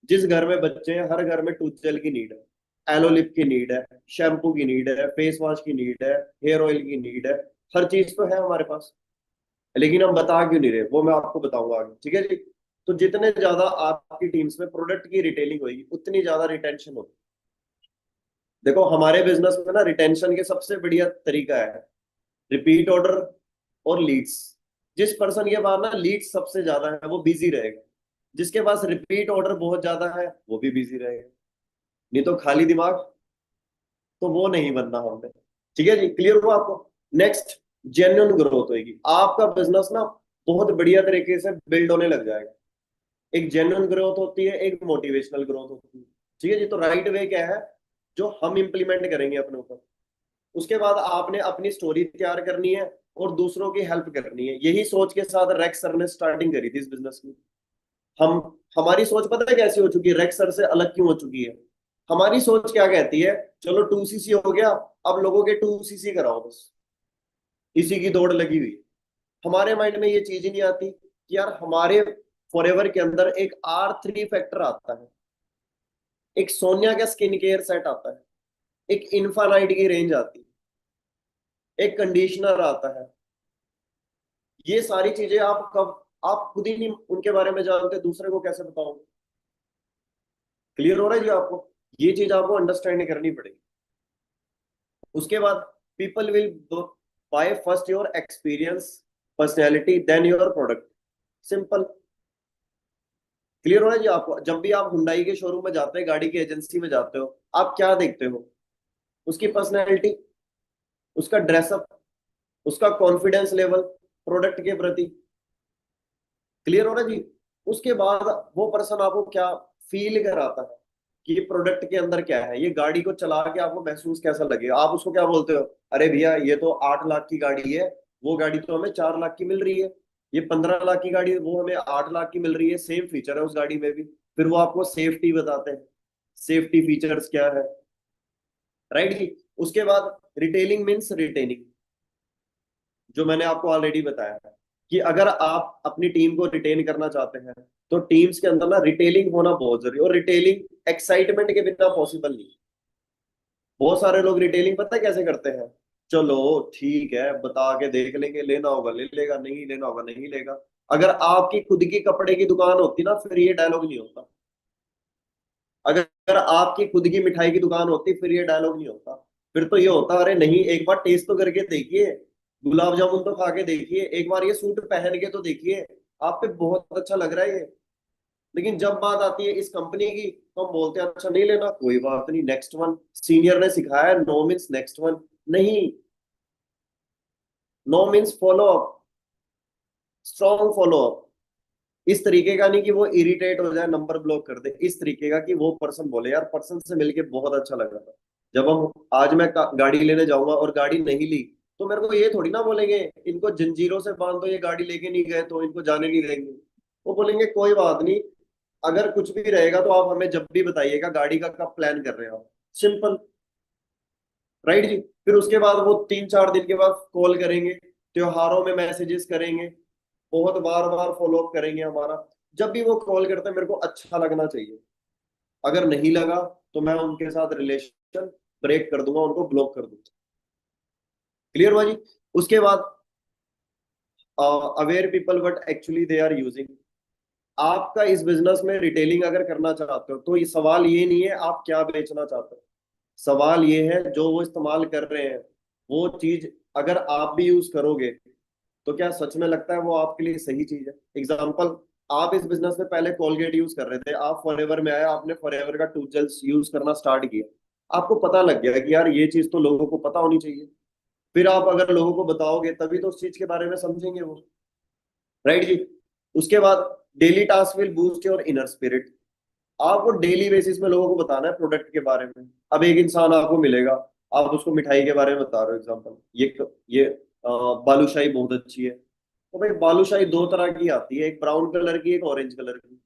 जिस घर में बच्चे हैं, हर घर में टूथ जेल की नीड है, एलोलिप की नीड है, शैम्पू की नीड है, फेस वॉश की नीड है, हेयर ऑयल की नीड है। हर चीज तो है हमारे पास, लेकिन हम बता क्यों नहीं रहे, वो मैं आपको बताऊंगा आगे, ठीक है जी। तो जितने ज्यादा आपकी टीम्स में प्रोडक्ट की रिटेलिंग होगी, उतनी ज्यादा रिटेंशन होगी। देखो हमारे बिजनेस में ना रिटेंशन के सबसे बढ़िया तरीका है रिपीट ऑर्डर और लीड्स। जिस पर्सन के पास ना लीड्स सबसे ज्यादा है वो बिजी रहेगा, जिसके पास रिपीट ऑर्डर बहुत ज्यादा है वो भी बिजी रहेगा। नहीं तो खाली दिमाग तो वो नहीं बनना हमने। ठीक है जी, क्लियर हुआ आपको? नेक्स्ट, जेन्युइन ग्रोथ होगी, आपका बिजनेस ना बहुत बढ़िया तरीके से बिल्ड होने लग जाएगा। एक जेन्युइन ग्रोथ होती है, एक मोटिवेशनल ग्रोथ होती है। ठीक है जी, तो राइट वे क्या है जो हम इंप्लीमेंट करेंगे अपने ऊपर? उसके बाद आपने अपनी स्टोरी तैयार करनी है और दूसरों की हेल्प करनी है। यही सोच के साथ रेक्स सर ने स्टार्टिंग करी थी इस बिजनेस की। हम हमारी सोच पता है कैसी हो चुकी है, रेक्स सर से अलग क्यों हो चुकी है? हमारी सोच क्या कहती है, चलो 2cc हो गया, अब लोगों के 2cc कराओ बस, इसी की दौड़ लगी हुई है। हमारे माइंड में ये चीज ही नहीं आती कि यार हमारे फॉरएवर के अंदर एक R3 फैक्टर आता है, एक सोनिया का स्किन केयर सेट आता है, एक इन्फानाइट की रेंज आती है, एक कंडीशनर आता है। ये सारी चीजें आप कब, आप खुद ही नहीं उनके बारे में जानते, दूसरे को कैसे बताओगे? क्लियर हो रहा है जी आपको? ये चीज आपको अंडरस्टैंड करनी पड़ेगी। उसके बाद people will buy first your experience, personality, then your product. Simple. Clear हो रहा है जी आपको? जब भी आप हुंडई के शोरूम में जाते हैं, गाड़ी की एजेंसी में जाते हो, आप क्या देखते हो? उसकी पर्सनैलिटी, उसका ड्रेसअप, उसका कॉन्फिडेंस लेवल प्रोडक्ट के प्रति। क्लियर हो रहा है जी? उसके बाद वो पर्सन आपको क्या फील कराता है कि ये प्रोडक्ट के अंदर क्या है, ये गाड़ी को चला के आपको महसूस कैसा लगेगा? आप उसको क्या बोलते हो? अरे भैया ये तो 8 लाख की गाड़ी है, वो गाड़ी तो हमें 4 लाख की मिल रही है। ये 15 लाख की गाड़ी है, वो हमें 8 लाख की मिल रही है, सेम फीचर है उस गाड़ी में भी। फिर वो आपको सेफ्टी बताते हैं, सेफ्टी फीचर्स क्या है। राइट जी? उसके बाद रिटेलिंग मीन्स रिटेनिंग, जो मैंने आपको ऑलरेडी बताया है कि अगर आप अपनी टीम को रिटेन करना चाहते हैं तो टीम्स के अंदर ना रिटेलिंग होना बहुत जरूरी है। और रिटेलिंग एक्साइटमेंट के बिना पॉसिबल नहीं। बहुत सारे लोग रिटेलिंग पता है कैसे करते हैं? चलो ठीक है, बता के देख लेंगे, लेना होगा ले लेगा, नहीं लेना होगा नहीं लेगा। अगर आपकी खुद की कपड़े की दुकान होती ना, फिर ये डायलॉग नहीं होता। अगर आपकी खुद की मिठाई की दुकान होती, फिर ये डायलॉग नहीं होता। फिर तो ये होता, अरे नहीं एक बार टेस्ट तो करके देखिए, गुलाब जामुन तो खा के देखिए, एक बार ये सूट पहन के तो देखिए, आप पे बहुत अच्छा लग रहा है ये। लेकिन जब बात आती है इस कंपनी की, तो हम बोलते हैं अच्छा नहीं लेना, कोई बात नहीं, नेक्स्ट वन। सीनियर ने सिखाया नो मीन्स नेक्स्ट वन नहीं, no means follow up, strong follow up. इस तरीके का नहीं कि वो इरिटेट हो जाए, नंबर ब्लॉक कर दे, इस तरीके का कि वो पर्सन बोले यार पर्सन से मिलके बहुत अच्छा लगा था। जब हम आज मैं गाड़ी लेने जाऊंगा और गाड़ी नहीं ली, तो मेरे को ये थोड़ी ना बोलेंगे इनको जंजीरों से बांध दो, ये गाड़ी लेके नहीं गए तो इनको जाने नहीं देंगे। वो बोलेंगे कोई बात नहीं, अगर कुछ भी रहेगा तो आप हमें जब भी बताइएगा, गाड़ी का कब प्लान कर रहे हो आप। सिंपल। राइट जी? फिर उसके बाद वो 3-4 दिन के बाद कॉल करेंगे, त्योहारों में मैसेजेस करेंगे, बहुत बार बार फॉलो अप करेंगे हमारा। जब भी वो कॉल करते हैं मेरे को अच्छा लगना चाहिए। अगर नहीं लगा तो मैं उनके साथ रिलेशन ब्रेक कर दूंगा, उनको ब्लॉक कर दूंगा। क्लियर हुआ जी? उसके बाद aware people what actually they are using. आपका इस बिजनेस में रिटेलिंग अगर करना चाहते हो तो ये सवाल ये नहीं है आप क्या बेचना चाहते हो, सवाल ये है जो वो इस्तेमाल कर रहे हैं वो चीज अगर आप भी यूज करोगे तो क्या सच में लगता है वो आपके लिए सही चीज है? एग्जाम्पल, आप इस बिजनेस में पहले कोलगेट यूज कर रहे थे, आप फॉरएवर में आए, आपने फॉरएवर का टूथ जेल्स यूज करना स्टार्ट किया, आपको पता लग गया कि यार ये चीज तो लोगों को पता होनी चाहिए। फिर आप अगर लोगों को बताओगे तभी तो उस चीज के बारे में समझेंगे वो। राइट जी? उसके बाद daily task will boost your inner spirit. आपको डेली बेसिस में लोगों को बताना है प्रोडक्ट के बारे में। अब एक इंसान आपको मिलेगा, आप उसको मिठाई के बारे में बता रहे हो, एग्जांपल ये बालूशाही बहुत अच्छी है। तो भाई बालूशाही 2 तरह की आती है, एक ब्राउन कलर की, एक ऑरेंज कलर की।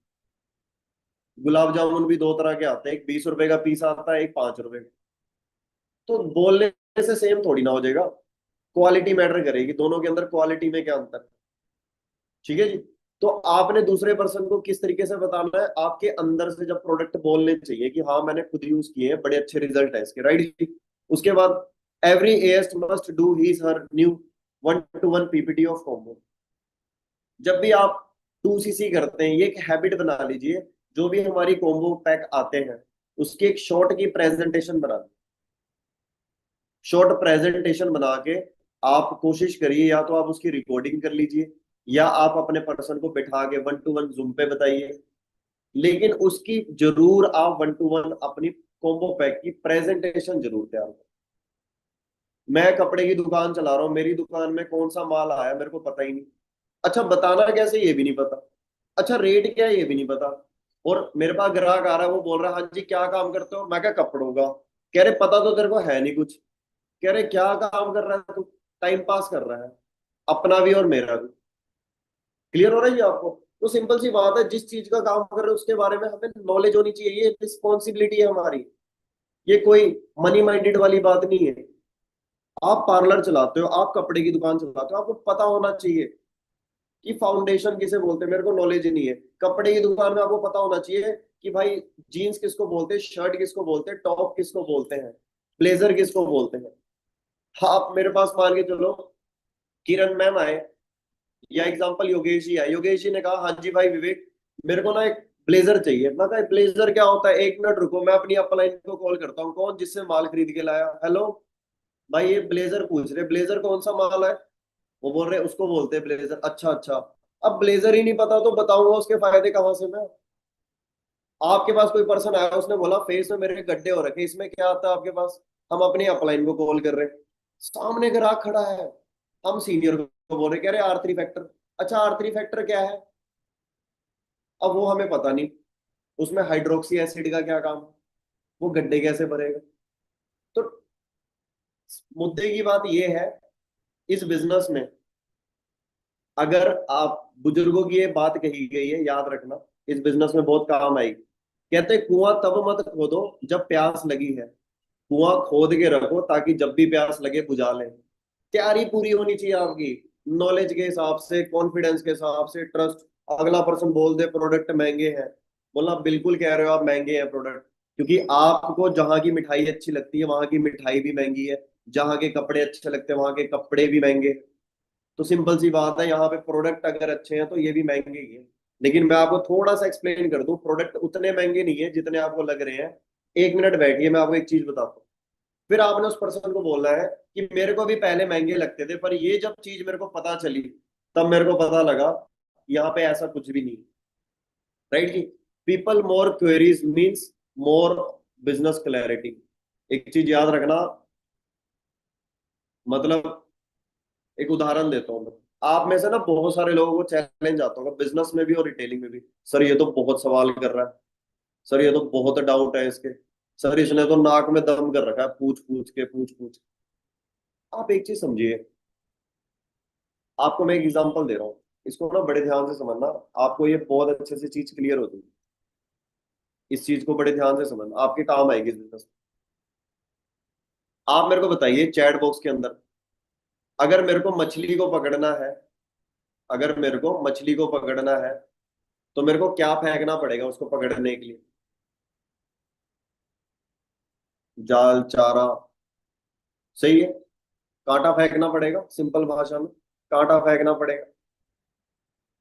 गुलाब जामुन भी दो तरह के आते हैं, एक 20 रुपए का पीस आता है, एक 5 रुपए का। तो बोलने से सेम थोड़ी ना हो जाएगा, क्वालिटी मैटर करेगी, दोनों के अंदर क्वालिटी में क्या अंतर है। ठीक है जी। तो आपने दूसरे पर्सन को किस तरीके से बताना है, आपके अंदर से जब प्रोडक्ट बोलने चाहिए कि हाँ मैंने खुद यूज किए हैं, बड़े अच्छे रिजल्ट है इसके, राइट जी। उसके बाद एवरी एस्ट must do his her new 1-to-1 PPT of combo. जब भी आप 2cc करते हैं, ये एक हैबिट बना लीजिए, जो भी हमारी कॉम्बो पैक आते हैं उसकी एक शॉर्ट की प्रेजेंटेशन बना, शॉर्ट प्रेजेंटेशन बना के आप कोशिश करिए, या तो आप उसकी रिकॉर्डिंग कर लीजिए, या आप अपने पर्सन को बिठा के 1-to-1 जूम पे बताइए, लेकिन उसकी जरूर आप 1-to-1 अपनी कॉम्बो पैक की प्रेजेंटेशन जरूर तैयार करें। मैं कपड़े की दुकान चला रहा हूँ, मेरी दुकान में कौन सा माल आया मेरे को पता ही नहीं, अच्छा बताना कैसे ये भी नहीं पता, अच्छा रेट क्या है ये भी नहीं पता, और मेरे पास ग्राहक आ रहा है, वो बोल रहा है हाँ जी क्या काम करते हो, मैं क्या कपड़ों का, कह रहे पता तो तेरे को है नहीं कुछ, कह रहे क्या काम कर रहा है तू, टाइम पास कर रहा है, अपना भी और मेरा भी। क्लियर हो रहा है ये आपको? तो सिंपल सी बात है, जिस चीज का काम कर रहे हो उसके बारे में हमें नॉलेज होनी चाहिए, ये रिस्पॉन्सिबिलिटी है हमारी, ये कोई मनी माइंडेड वाली बात नहीं है। आप पार्लर चलाते हो, आप कपड़े की दुकान चलाते हो, आपको पता होना चाहिए कि फाउंडेशन किसे बोलते हैं, मेरे को नॉलेज ही नहीं है। कपड़े की दुकान में आपको पता होना चाहिए कि भाई जीन्स किसको बोलते हैं, शर्ट किसको बोलते हैं, टॉप किसको बोलते हैं, ब्लेजर किसको बोलते हैं। हाँ, आप मेरे पास मान के चलो, किरण मैम आए, या एग्जांपल योगेश जी आए, योगेश जी ने कहा हाँ जी भाई विवेक, मेरे को ना एक ब्लेजर चाहिए। मैं कहा ब्लेजर क्या होता है, 1 मिनट रुको, मैं अपनी अपलाइन को कॉल करता हूँ, कौन जिससे माल खरीद के लाया, हेलो भाई ये ब्लेजर पूछ रहे, ब्लेजर कौन सा माल है, वो बोल रहे उसको बोलते हैं ब्लेजर, अच्छा अच्छा। अब ब्लेजर ही नहीं पता तो बताऊंगा उसके फायदे कहाँ से मैं। आपके पास कोई पर्सन आया, उसने बोला फेस में मेरे गड्ढे हो रखे, इसमें क्या आता है आपके पास, हम अपनी अपलाइन को कॉल कर रहे हैं, सामने ग्राहक खड़ा है, हम सीनियर को बोल रहे, कह रहे R3 फैक्टर। अच्छा R3 फैक्टर क्या है, अब वो हमें पता नहीं, उसमें हाइड्रोक्सी एसिड का क्या काम है, वो गड्ढे कैसे भरेगा। तो मुद्दे की बात ये है, इस बिजनेस में अगर आप, बुजुर्गों की ये बात कही गई है याद रखना, इस बिजनेस में बहुत काम आएगी। कहते हैं कुआं तब मत खोदो जब प्यास लगी है, कुआं खोद के रखो ताकि जब भी प्यास लगे बुझा ले। तैयारी पूरी होनी चाहिए आपकी, नॉलेज के हिसाब से, कॉन्फिडेंस के हिसाब से, ट्रस्ट। अगला पर्सन बोल दे प्रोडक्ट महंगे हैं, बोलना बिल्कुल कह रहे हो आप महंगे हैं प्रोडक्ट, क्योंकि आपको जहां की मिठाई अच्छी लगती है वहां की मिठाई भी महंगी है, जहां के कपड़े अच्छे लगते हैं वहां के कपड़े भी महंगे। तो सिंपल सी बात है, यहाँ पे प्रोडक्ट अगर अच्छे हैं तो ये भी महंगे ही है। लेकिन मैं आपको थोड़ा सा एक्सप्लेन कर दूं, प्रोडक्ट उतने महंगे नहीं है जितने आपको लग रहे हैं। 1 मिनट बैठिए, मैं आपको एक चीज बताता हूँ। फिर आपने उस पर्सन को बोलना है कि मेरे को भी पहले महंगे लगते थे, पर ये जब चीज मेरे को पता चली तब मेरे को पता लगा यहाँ पे ऐसा कुछ भी नहीं। राइट जी। People more queries means more business clarity. एक चीज याद रखना, मतलब एक उदाहरण देता हूँ मैं, आप में से ना बहुत सारे लोगों को चैलेंज आता होगा बिजनेस में भी और रिटेलिंग में भी, सर ये तो बहुत सवाल कर रहा है, सर ये तो बहुत डाउट है इसके, सर इसने तो नाक में दम कर रखा है, पूछ पूछ के पूछ पूछ। आप एक चीज समझिए, आपको मैं एक एग्जांपल दे रहा हूँ, इसको ना बड़े ध्यान से समझना, आपको ये बहुत अच्छे से चीज क्लियर हो जाएगी। इस चीज को बड़े ध्यान से समझना, आपके काम आएगी इस बिजनेस में। आप मेरे को बताइए चैट बॉक्स के अंदर, अगर मेरे को मछली को पकड़ना है, अगर मेरे को मछली को पकड़ना है तो मेरे को क्या फेंकना पड़ेगा उसको पकड़ने के लिए, जाल, चारा, सही है, कांटा फेंकना पड़ेगा, सिंपल भाषा में कांटा फेंकना पड़ेगा।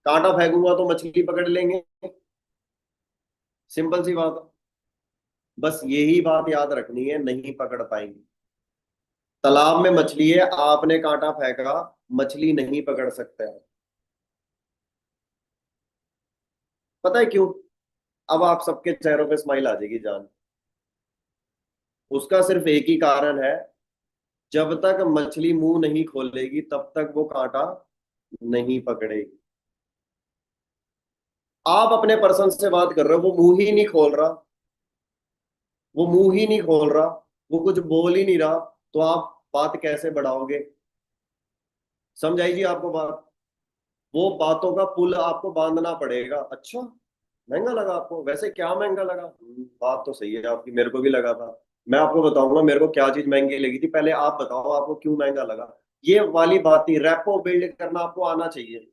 कांटा फेंकूंगा तो मछली पकड़ लेंगे, सिंपल सी बात है। बस यही बात याद रखनी है, नहीं पकड़ पाएंगे। तालाब में मछली है, आपने कांटा फेंका, मछली नहीं पकड़ सकते हैं। पता है क्यों? अब आप सबके चेहरों पे स्माइल आ जाएगी जान, उसका सिर्फ एक ही कारण है, जब तक मछली मुंह नहीं खोलेगी तब तक वो कांटा नहीं पकड़ेगी। आप अपने पर्सन से बात कर रहे हो, वो मुंह ही नहीं खोल रहा, वो मुंह ही नहीं खोल रहा, वो कुछ बोल ही नहीं रहा, तो आप बात कैसे बढ़ाओगे? समझ आई जी आपको बात? वो बातों का पुल आपको बांधना पड़ेगा। अच्छा महंगा लगा आपको? वैसे क्या महंगा लगा? बात तो सही है आपकी, मेरे को भी लगा था। मैं आपको बताऊंगा मेरे को क्या चीज महंगी लगी थी, पहले आप बताओ आपको क्यों महंगा लगा। ये वाली बात थी, रैपो बिल्ड करना आपको आना चाहिए।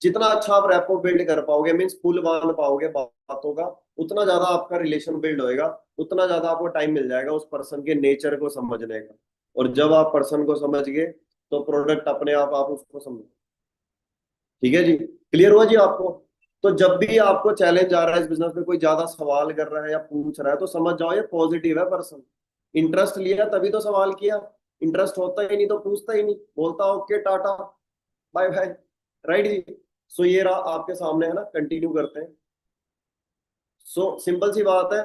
जितना अच्छा आप रैपो बिल्ड कर पाओगे, मीन्स पुल बांध पाओगे बातों का, उतना ज्यादा आपका रिलेशन बिल्ड होएगा, उतना ज्यादा आपको टाइम मिल जाएगा उस पर्सन के नेचर को समझने का। और जब आप पर्सन को समझ गए तो प्रोडक्ट अपने आप उसको समझ। ठीक है जी, क्लियर हुआ जी आपको? तो जब भी आपको चैलेंज आ रहा है इस बिजनेस में, कोई ज्यादा सवाल कर रहा है या पूछ रहा है, तो समझ जाओ ये पॉजिटिव है पर्सन। इंटरेस्ट लिया तभी तो सवाल किया, इंटरेस्ट होता ही नहीं तो पूछता ही नहीं, बोलता okay tata bye bye. Right जी। सो ये रहा आपके सामने है ना, कंटिन्यू करते हैं। सो सिंपल सी बात है,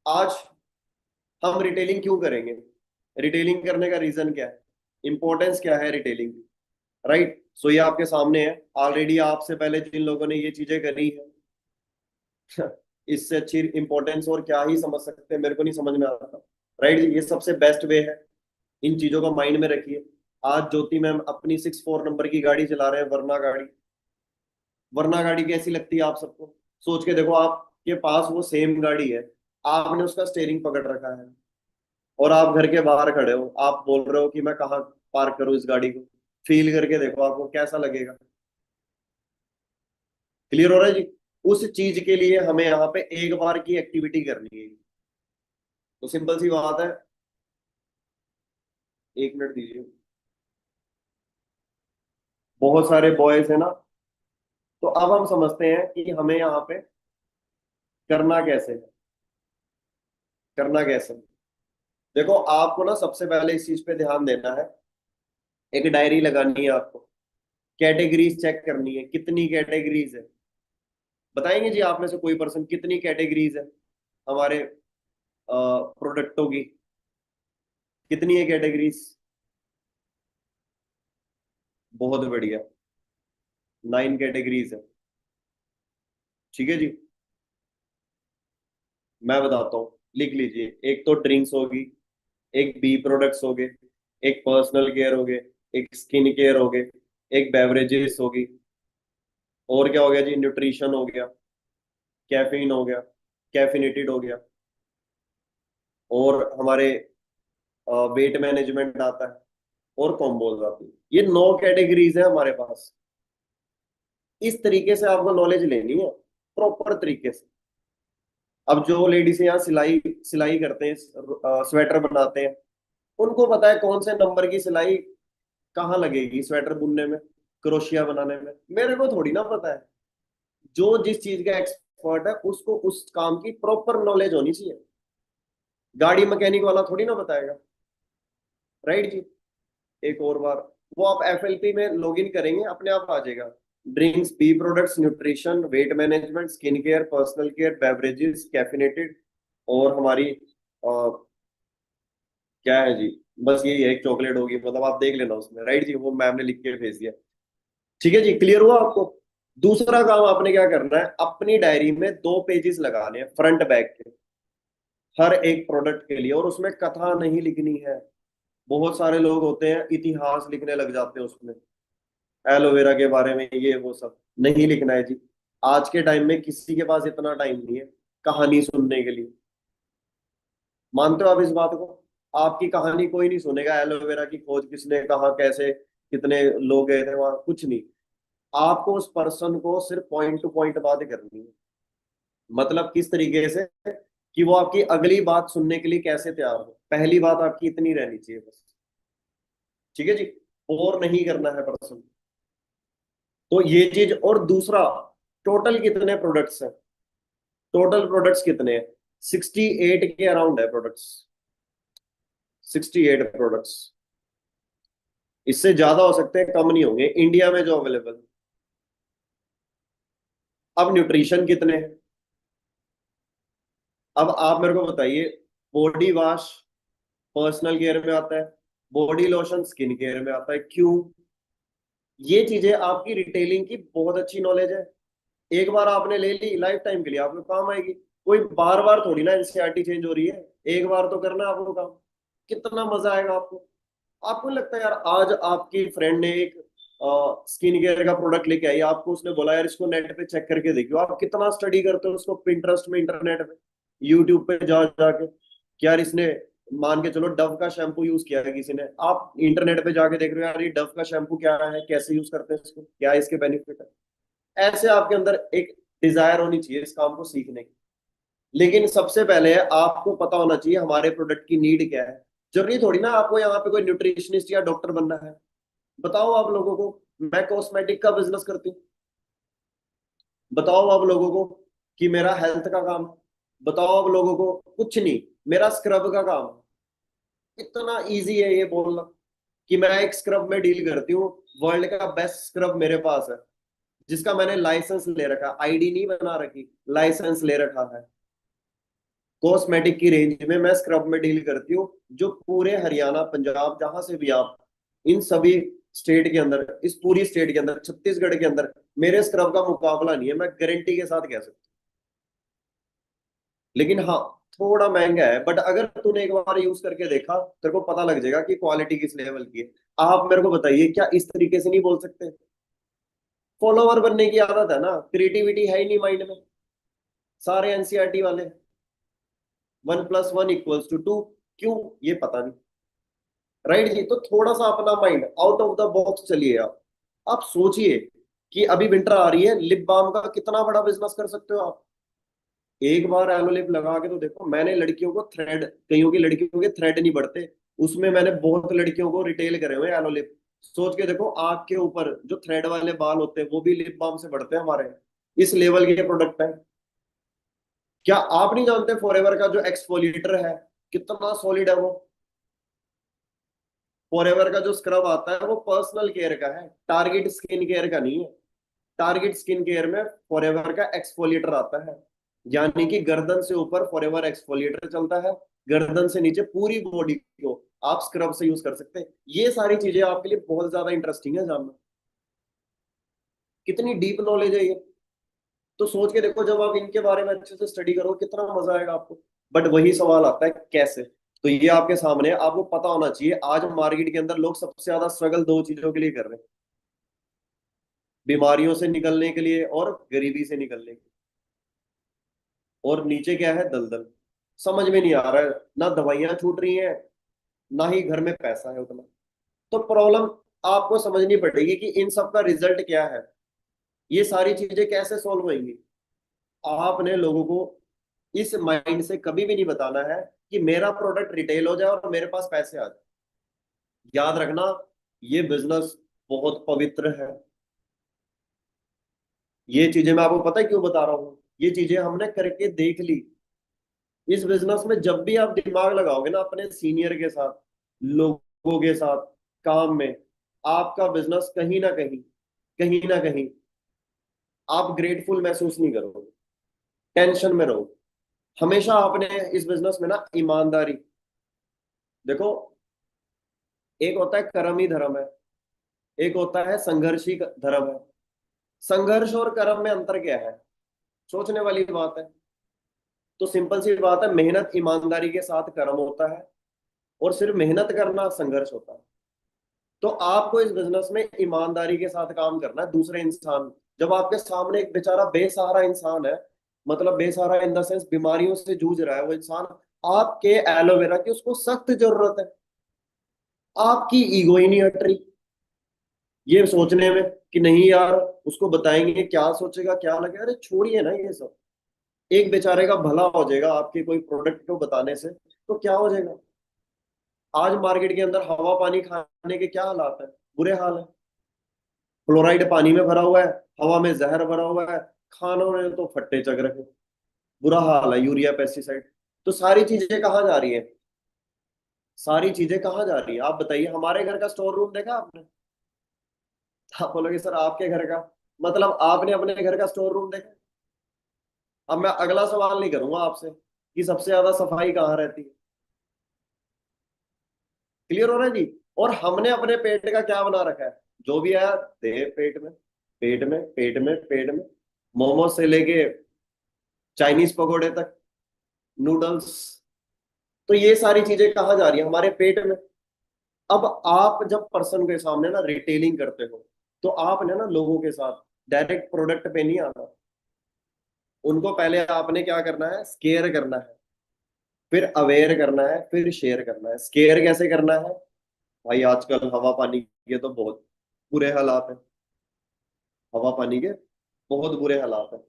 आज हम रिटेलिंग क्यों करेंगे? रिटेलिंग करने का रीजन क्या है, इंपॉर्टेंस क्या है रिटेलिंग की? राइट। सो ये आपके सामने है, ऑलरेडी आपसे पहले जिन लोगों ने ये चीजें करी है, इससे अच्छी इंपॉर्टेंस और क्या ही समझ सकते हैं, मेरे को नहीं समझ में आता। राइट जी, ये सबसे बेस्ट वे है। इन चीजों को माइंड में रखिए। आज ज्योति मैम अपनी 64 नंबर की गाड़ी चला रहे हैं, वरना गाड़ी। वरना गाड़ी कैसी लगती है आप सबको? सोच के देखो, आपके पास वो सेम गाड़ी है, आपने उसका स्टेयरिंग पकड़ रखा है, और आप घर के बाहर खड़े हो, आप बोल रहे हो कि मैं कहाँ पार्क करूँ इस गाड़ी को। फील करके देखो आपको कैसा लगेगा। क्लियर हो रहा है जी? उस चीज के लिए हमें यहाँ पे एक बार की एक्टिविटी करनी है। तो सिंपल सी बात है, 1 मिनट दीजिए। बहुत सारे बॉयज है ना, तो अब हम समझते हैं कि हमें यहाँ पे करना कैसे है। करना कैसे है? देखो आपको ना सबसे पहले इस चीज पे ध्यान देना है। एक डायरी लगानी है आपको, कैटेगरीज चेक करनी है, कितनी कैटेगरीज है। बताएंगे जी आप में से कोई पर्सन कितनी कैटेगरीज है हमारे प्रोडक्टों की? कितनी है कैटेगरीज? बहुत बढ़िया, 9 कैटेगरीज है। ठीक है जी, मैं बताता हूँ, लिख लीजिए। एक तो ड्रिंक्स होगी, एक बी प्रोडक्ट्स हो गए, एक पर्सनल केयर हो गए, एक स्किन केयर हो गए, एक बेवरेजेस होगी, और क्या हो गया जी, न्यूट्रिशन हो गया, कैफीन हो गया, कैफिनेटेड हो गया, और हमारे वेट मैनेजमेंट आता है, और कॉम्बोज आती है। ये 9 कैटेगरीज है हमारे पास। इस तरीके से आपको नॉलेज लेनी है, प्रॉपर तरीके से। अब जो लेडीज यहाँ सिलाई सिलाई करते हैं, स्वेटर बनाते हैं, उनको पता है कौन से नंबर की सिलाई कहाँ लगेगी स्वेटर बुनने में, क्रोशिया बनाने में। मेरे को थोड़ी ना पता है। जो जिस चीज का एक्सपर्ट है उसको उस काम की प्रॉपर नॉलेज होनी चाहिए। गाड़ी मैकेनिक वाला थोड़ी ना बताएगा। राइट जी। एक और बार, वो आप एफएलपी में लॉग इन करेंगे अपने आप आ जाएगा। Drinks, B products, nutrition, weight management, skin care, personal care, beverages, caffeinated, और हमारी क्या है जी, बस यही है, एक चॉकलेट होगी, मतलब आप देख लेना उसमें। राइट जी, वो मैम ने लिख के भेज दिया। ठीक है जी, क्लियर हुआ आपको? दूसरा काम आपने क्या करना है, अपनी डायरी में 2 पेजेस लगाने हैं फ्रंट बैक के, हर एक प्रोडक्ट के लिए, और उसमें कथा नहीं लिखनी है। बहुत सारे लोग होते हैं इतिहास लिखने लग जाते हैं उसमें, एलोवेरा के बारे में, ये वो सब नहीं लिखना है जी। आज के टाइम में किसी के पास इतना टाइम नहीं है कहानी सुनने के लिए। मानते हो आप इस बात को? आपकी कहानी कोई नहीं सुनेगा, एलोवेरा की खोज किसने, कहा, कैसे, कितने लोग गए थे वहां, कुछ नहीं। आपको उस पर्सन को सिर्फ पॉइंट टू पॉइंट बात करनी है। मतलब किस तरीके से, कि वो आपकी अगली बात सुनने के लिए कैसे तैयार हो। पहली बात आपकी इतनी रहनी चाहिए बस। ठीक है जी, और नहीं करना है पर्सन। तो ये चीज, और दूसरा, टोटल कितने प्रोडक्ट्स हैं? टोटल प्रोडक्ट्स कितने हैं? 68 के अराउंड है प्रोडक्ट्स। 68 प्रोडक्ट्स। इससे ज्यादा हो सकते हैं, कम नहीं होंगे इंडिया में जो अवेलेबल। अब न्यूट्रिशन कितने हैं? अब आप मेरे को बताइए, बॉडी वॉश पर्सनल केयर में आता है, बॉडी लोशन स्किन केयर में आता है, क्यों? ये चीजें आपकी रिटेलिंग की बहुत अच्छी नॉलेज है। एक बार आपने ले ली, लाइफ टाइम के लिए आपको काम आएगी। कोई बार बार थोड़ी ना एनसीईआरटी चेंज हो रही है, एक बार तो करना है आपको काम। कितना मजा आएगा आपको। आपको नहीं लगता यार, आज आपकी फ्रेंड ने एक स्किन केयर का प्रोडक्ट लेके आई, आपको उसने बोला यार इसको नेट पे चेक करके देखियो, आप कितना स्टडी करते हो उसको, पिंटरेस्ट में, इंटरनेट पे, यूट्यूब पे जा जाके कि यार इसने, मान के चलो डव का शैम्पू यूज किया है किसी ने, आप इंटरनेट पे जाके देख रहे हो यार ये डव का शैम्पू क्या है, कैसे यूज करते हैं इसको, क्या है इसके बेनिफिट है। ऐसे आपके अंदर एक डिजायर होनी चाहिए इस काम को सीखने की। लेकिन सबसे पहले आपको पता होना चाहिए हमारे प्रोडक्ट की नीड क्या है। जरूरी थोड़ी ना आपको यहाँ पे कोई न्यूट्रिशनिस्ट या डॉक्टर बनना है। बताओ आप लोगों को, मैं कॉस्मेटिक का बिजनेस करती हूँ, बताओ आप लोगों को कि मेरा हेल्थ का काम है, बताओ आप लोगों को कुछ नहीं, मेरा स्क्रब का काम है। इतना इजी है ये बोलना कि मैं एक स्क्रब में डील करती हूँ, वर्ल्ड का बेस्ट स्क्रब मेरे पास है, जिसका मैंने लाइसेंस ले रखा, आईडी नहीं बना रखी, लाइसेंस ले रखा है। कॉस्मेटिक की रेंज में मैं स्क्रब में डील करती हूँ, जो पूरे हरियाणा, पंजाब, जहां से भी आप, इन सभी स्टेट के अंदर, इस पूरी स्टेट के अंदर, छत्तीसगढ़ के अंदर मेरे स्क्रब का मुकाबला नहीं है, मैं गारंटी के साथ कह सकता हूँ। लेकिन हाँ, थोड़ा महंगा है, बट अगर तूने एक बार यूज करके देखा तेरे को पता लग जाएगा कि क्वालिटी किस लेवल की है। आप मेरे को बताइए, क्या इस तरीके से नहीं बोल सकते? फॉलोवर बनने की आदत है ना, क्रिएटिविटी है ही नहीं माइंड में। सारे एनसीईआरटी वाले 1+1=2, क्यों? ये पता नहीं। राइट जी, तो थोड़ा सा अपना mind out of the box चलिए। आप सोचिए कि अभी विंटर आ रही है, लिप बाम का कितना बड़ा बिजनेस कर सकते हो आप। एक बार एलो लिप लगा के तो देखो, मैंने लड़कियों को थ्रेड, कईयों की लड़कियों के थ्रेड नहीं बढ़ते, उसमें मैंने बहुत लड़कियों को रिटेल करे हुए एलो लिप। सोच के देखो, आग के ऊपर जो थ्रेड वाले बाल होते हैं वो भी लिप बाम से बढ़ते हैं हमारे। इस लेवल के प्रोडक्ट है। क्या आप नहीं जानते फॉरएवर का जो एक्सफोलिएटर है कितना सॉलिड है वो? फॉरएवर का जो स्क्रब आता है वो पर्सनल केयर का है, टारगेट स्किन केयर का नहीं है। टारगेट स्किन केयर में फॉरएवर का एक्सफोलिएटर आता है, यानी कि गर्दन से ऊपर फॉरएवर एक्सफोलिएटर चलता है, गर्दन से नीचे पूरी बॉडी को आप स्क्रब से यूज कर सकते हैं। ये सारी चीजें आपके लिए बहुत ज्यादा इंटरेस्टिंग है जानना, कितनी डीप नॉलेज है ये। तो सोच के देखो, जब आप इनके बारे में अच्छे से स्टडी करो कितना मजा आएगा आपको। बट वही सवाल आता है, कैसे? तो ये आपके सामने है, आपको पता होना चाहिए आज मार्केट के अंदर लोग सबसे ज्यादा स्ट्रगल दो चीजों के लिए कर रहे हैं, बीमारियों से निकलने के लिए और गरीबी से निकलने के लिए। और नीचे क्या है? दलदल। समझ में नहीं आ रहा है, ना दवाइयां छूट रही हैं, ना ही घर में पैसा है उतना। तो प्रॉब्लम आपको समझनी पड़ेगी कि इन सब का रिजल्ट क्या है, ये सारी चीजें कैसे सॉल्व होंगी। आपने लोगों को इस माइंड से कभी भी नहीं बताना है कि मेरा प्रोडक्ट रिटेल हो जाए और मेरे पास पैसे आ जाए। याद रखना, ये बिजनेस बहुत पवित्र है। ये चीजें मैं आपको पता है क्यों बता रहा हूँ, ये चीजें हमने करके देख ली। इस बिजनेस में जब भी आप दिमाग लगाओगे ना अपने सीनियर के साथ, लोगों के साथ काम में, आपका बिजनेस कहीं ना कहीं, कहीं ना कहीं आप ग्रेटफुल महसूस नहीं करोगे, टेंशन में रहोगे। हमेशा आपने इस बिजनेस में ना ईमानदारी, देखो, एक होता है कर्म ही धर्म है, एक होता है संघर्ष ही धर्म है। संघर्ष और कर्म में अंतर क्या है? सोचने वाली बात है। तो सिंपल सी बात है, मेहनत ईमानदारी के साथ कर्म होता है, और सिर्फ मेहनत करना संघर्ष होता है। तो आपको इस बिजनेस में ईमानदारी के साथ काम करना है। दूसरे इंसान, जब आपके सामने एक बेचारा बेसहारा इंसान है, मतलब बेसहारा इन द सेंस बीमारियों से जूझ रहा है वो इंसान, आपके एलोवेरा की उसको सख्त जरूरत है, आपकी ईगो ही नहीं हट रही ये सोचने में कि नहीं यार उसको बताएंगे क्या सोचेगा, क्या लगे, अरे छोड़िए ना ये सब। एक बेचारे का भला हो जाएगा आपके कोई प्रोडक्ट को बताने से, तो क्या हो जाएगा। आज मार्केट के अंदर हवा पानी खाने के क्या हालात है, बुरे हाल है। फ्लोराइड पानी में भरा हुआ है, हवा में जहर भरा हुआ है, खानों में तो फट्टे चग रखे, बुरा हाल है, यूरिया पेस्टिसाइड। तो सारी चीजें कहाँ जा रही है? सारी चीजें कहाँ जा रही है आप बताइए। हमारे घर का स्टोर रूम देखा आपने? आप बोलोगे सर आपके घर का, मतलब आपने अपने घर का स्टोर रूम देखा? अब मैं अगला सवाल नहीं करूंगा आपसे कि सबसे ज्यादा सफाई कहाँ रहती है। क्लियर हो रहा है जी? और हमने अपने पेट का क्या बना रखा है, जो भी आया दे पेट में, पेट में, पेट में, पेट में, मोमोज से लेके चाइनीज पकोड़े तक, नूडल्स। तो ये सारी चीजें कहाँ जा रही है? हमारे पेट में। अब आप जब पर्सन के सामने ना रिटेलिंग करते हो, तो आपने ना लोगों के साथ डायरेक्ट प्रोडक्ट पे नहीं आना, उनको पहले आपने क्या करना है, स्केयर करना है, फिर अवेयर करना है, फिर शेयर करना है। स्केयर कैसे करना है भाई, आजकल हवा पानी के तो बहुत बुरे हालात है, हवा पानी के बहुत बुरे हालात है।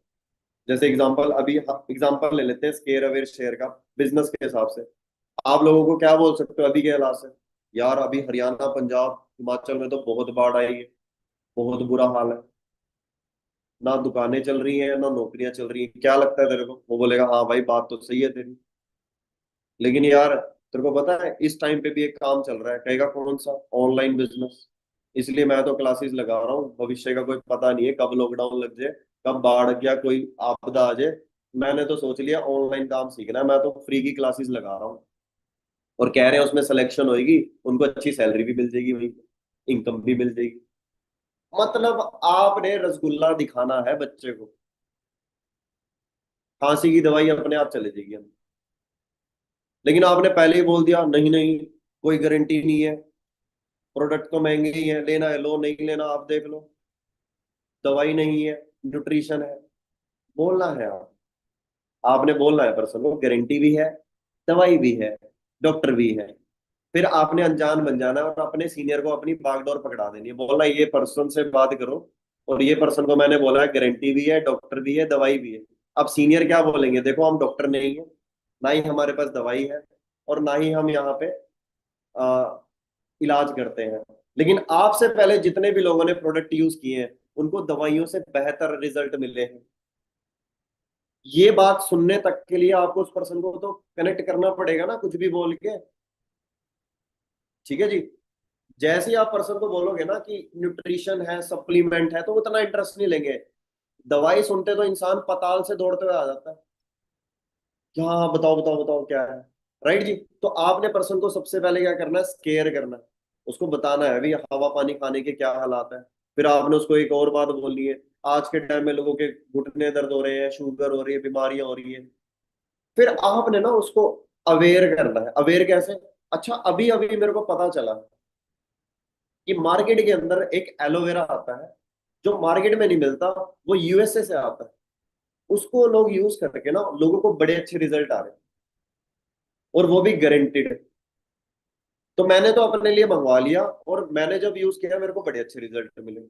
जैसे एग्जांपल, अभी एग्जांपल ले लेते हैं स्केयर अवेयर शेयर का, बिजनेस के हिसाब से आप लोगों को क्या बोल सकते हो अभी के हालात से? यार अभी हरियाणा, पंजाब, हिमाचल में तो बहुत बाढ़ आई है, बहुत बुरा हाल है, ना दुकानें चल रही हैं ना नौकरियां चल रही हैं। क्या लगता है तेरे को? वो बोलेगा हाँ भाई बात तो सही है तेरी, लेकिन यार तेरे को पता है इस टाइम पे भी एक काम चल रहा है, कहेगा कौन सा? Online business. इसलिए मैं तो क्लासेस लगा रहा हूँ, भविष्य का कोई पता नहीं है, कब लॉकडाउन लग जाए, कब बाढ़ या कोई आपदा आ जाए। मैंने तो सोच लिया ऑनलाइन काम सीखना है, मैं तो फ्री की क्लासेस लगा रहा हूँ। और कह रहे हैं उसमें सिलेक्शन होगी, उनको अच्छी सैलरी भी मिल जाएगी, वही इनकम भी मिल जाएगी। मतलब आपने रसगुल्ला दिखाना है बच्चे को, खांसी की दवाई अपने आप चले जाएगी हम। लेकिन आपने पहले ही बोल दिया नहीं नहीं, कोई गारंटी नहीं है, प्रोडक्ट तो महंगे ही है, लेना है लो, नहीं लेना आप देख लो, दवाई नहीं है, न्यूट्रिशन है। बोलना है आप, आपने बोलना है पर्सन को गारंटी भी है, दवाई भी है, डॉक्टर भी है। फिर आपने अनजान बन जाना है और अपने सीनियर को अपनी बागडोर पकड़ा देनी है, बोलना ये पर्सन से बात करो, और ये पर्सन को मैंने बोला है गारंटी भी है, डॉक्टर भी है, दवाई भी है। अब सीनियर क्या बोलेंगे, देखो हम डॉक्टर नहीं है, ना ही हमारे पास दवाई है, और ना ही हम यहाँ पे इलाज करते हैं, लेकिन आपसे पहले जितने भी लोगों ने प्रोडक्ट यूज किए हैं उनको दवाइयों से बेहतर रिजल्ट मिले हैं। ये बात सुनने तक के लिए आपको उस पर्सन को तो कनेक्ट करना पड़ेगा ना, कुछ भी बोल के। ठीक है जी। जैसे ही आप पर्सन को बोलोगे ना कि न्यूट्रिशन है, सप्लीमेंट है, तो उतना इंटरेस्ट नहीं लेंगे। दवाई सुनते तो इंसान पताल से दौड़ते हुए आ जाता है, कि हाँ हाँ, बताओ बताओ बताओ क्या है। राइट जी। तो आपने पर्सन को सबसे पहले क्या करना है, केयर करना है, उसको बताना है अभी हवा पानी खाने के क्या हालात है। फिर आपने उसको एक और बात बोलनी है, आज के टाइम में लोगों के घुटने दर्द हो रहे हैं, शुगर हो रही है, बीमारियां हो रही है। फिर आपने ना उसको अवेयर करना है। अवेयर कैसे? अच्छा अभी अभी मेरे को पता चला कि मार्केट के अंदर एक एलोवेरा आता है, जो मार्केट में नहीं मिलता, वो यूएसए से आता है। उसको लोग यूज करके ना लोगों को बड़े अच्छे रिजल्ट आ रहे हैं, और वो भी गारंटेड। तो मैंने तो अपने लिए मंगवा लिया, और मैंने जब यूज किया मेरे को बड़े अच्छे रिजल्ट मिले।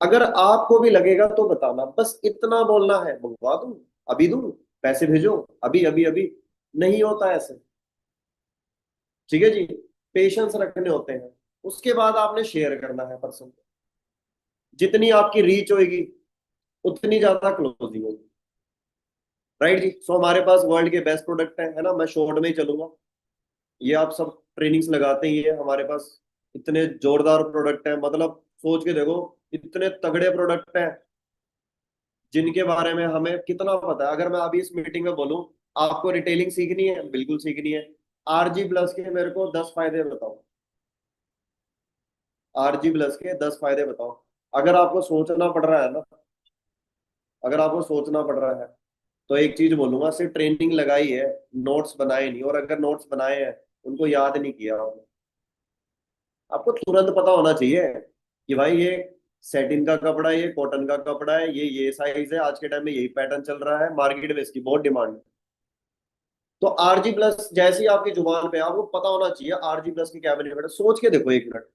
अगर आपको भी लगेगा तो बताना, बस इतना बोलना है, मंगवा दूं, अभी दूं, पैसे भेजो, अभी अभी अभी। नहीं होता ऐसे। ठीक है जी। पेशेंस रखने होते हैं। उसके बाद आपने शेयर करना है पर्सन को, जितनी आपकी रीच होगी उतनी ज्यादा क्लोजिंग होगी। राइट जी। सो हमारे पास वर्ल्ड के बेस्ट प्रोडक्ट है ना, मैं शॉर्ट में ही चलूंगा। ये आप सब ट्रेनिंग्स लगाते ही है हमारे पास, इतने जोरदार प्रोडक्ट है, मतलब सोच के देखो, इतने तगड़े प्रोडक्ट हैं जिनके बारे में हमें कितना पता है। अगर मैं अभी इस मीटिंग में बोलूं आपको रिटेलिंग सीखनी है, बिल्कुल सीखनी है, आरजी प्लस के मेरे को 10 फायदे बताओ, आरजी प्लस के 10 फायदे बताओ। अगर आपको सोचना पड़ रहा है ना, अगर आपको सोचना पड़ रहा है, तो एक चीज बोलूंगा, सिर्फ ट्रेनिंग लगाई है, नोट्स बनाए नहीं, और अगर नोट्स बनाए हैं उनको याद नहीं किया आपने। आपको तुरंत पता होना चाहिए कि भाई ये सेटिन का कपड़ा है, ये कॉटन का कपड़ा है, ये साइज है, आज के टाइम में यही पैटर्न चल रहा है, मार्केट में इसकी बहुत डिमांड है। तो आरजी प्लस जैसे ही आपकी जुबान पे, आपको पता होना चाहिए आरजी प्लस की क्या बेनिफिट है। सोच के देखो 1 मिनट,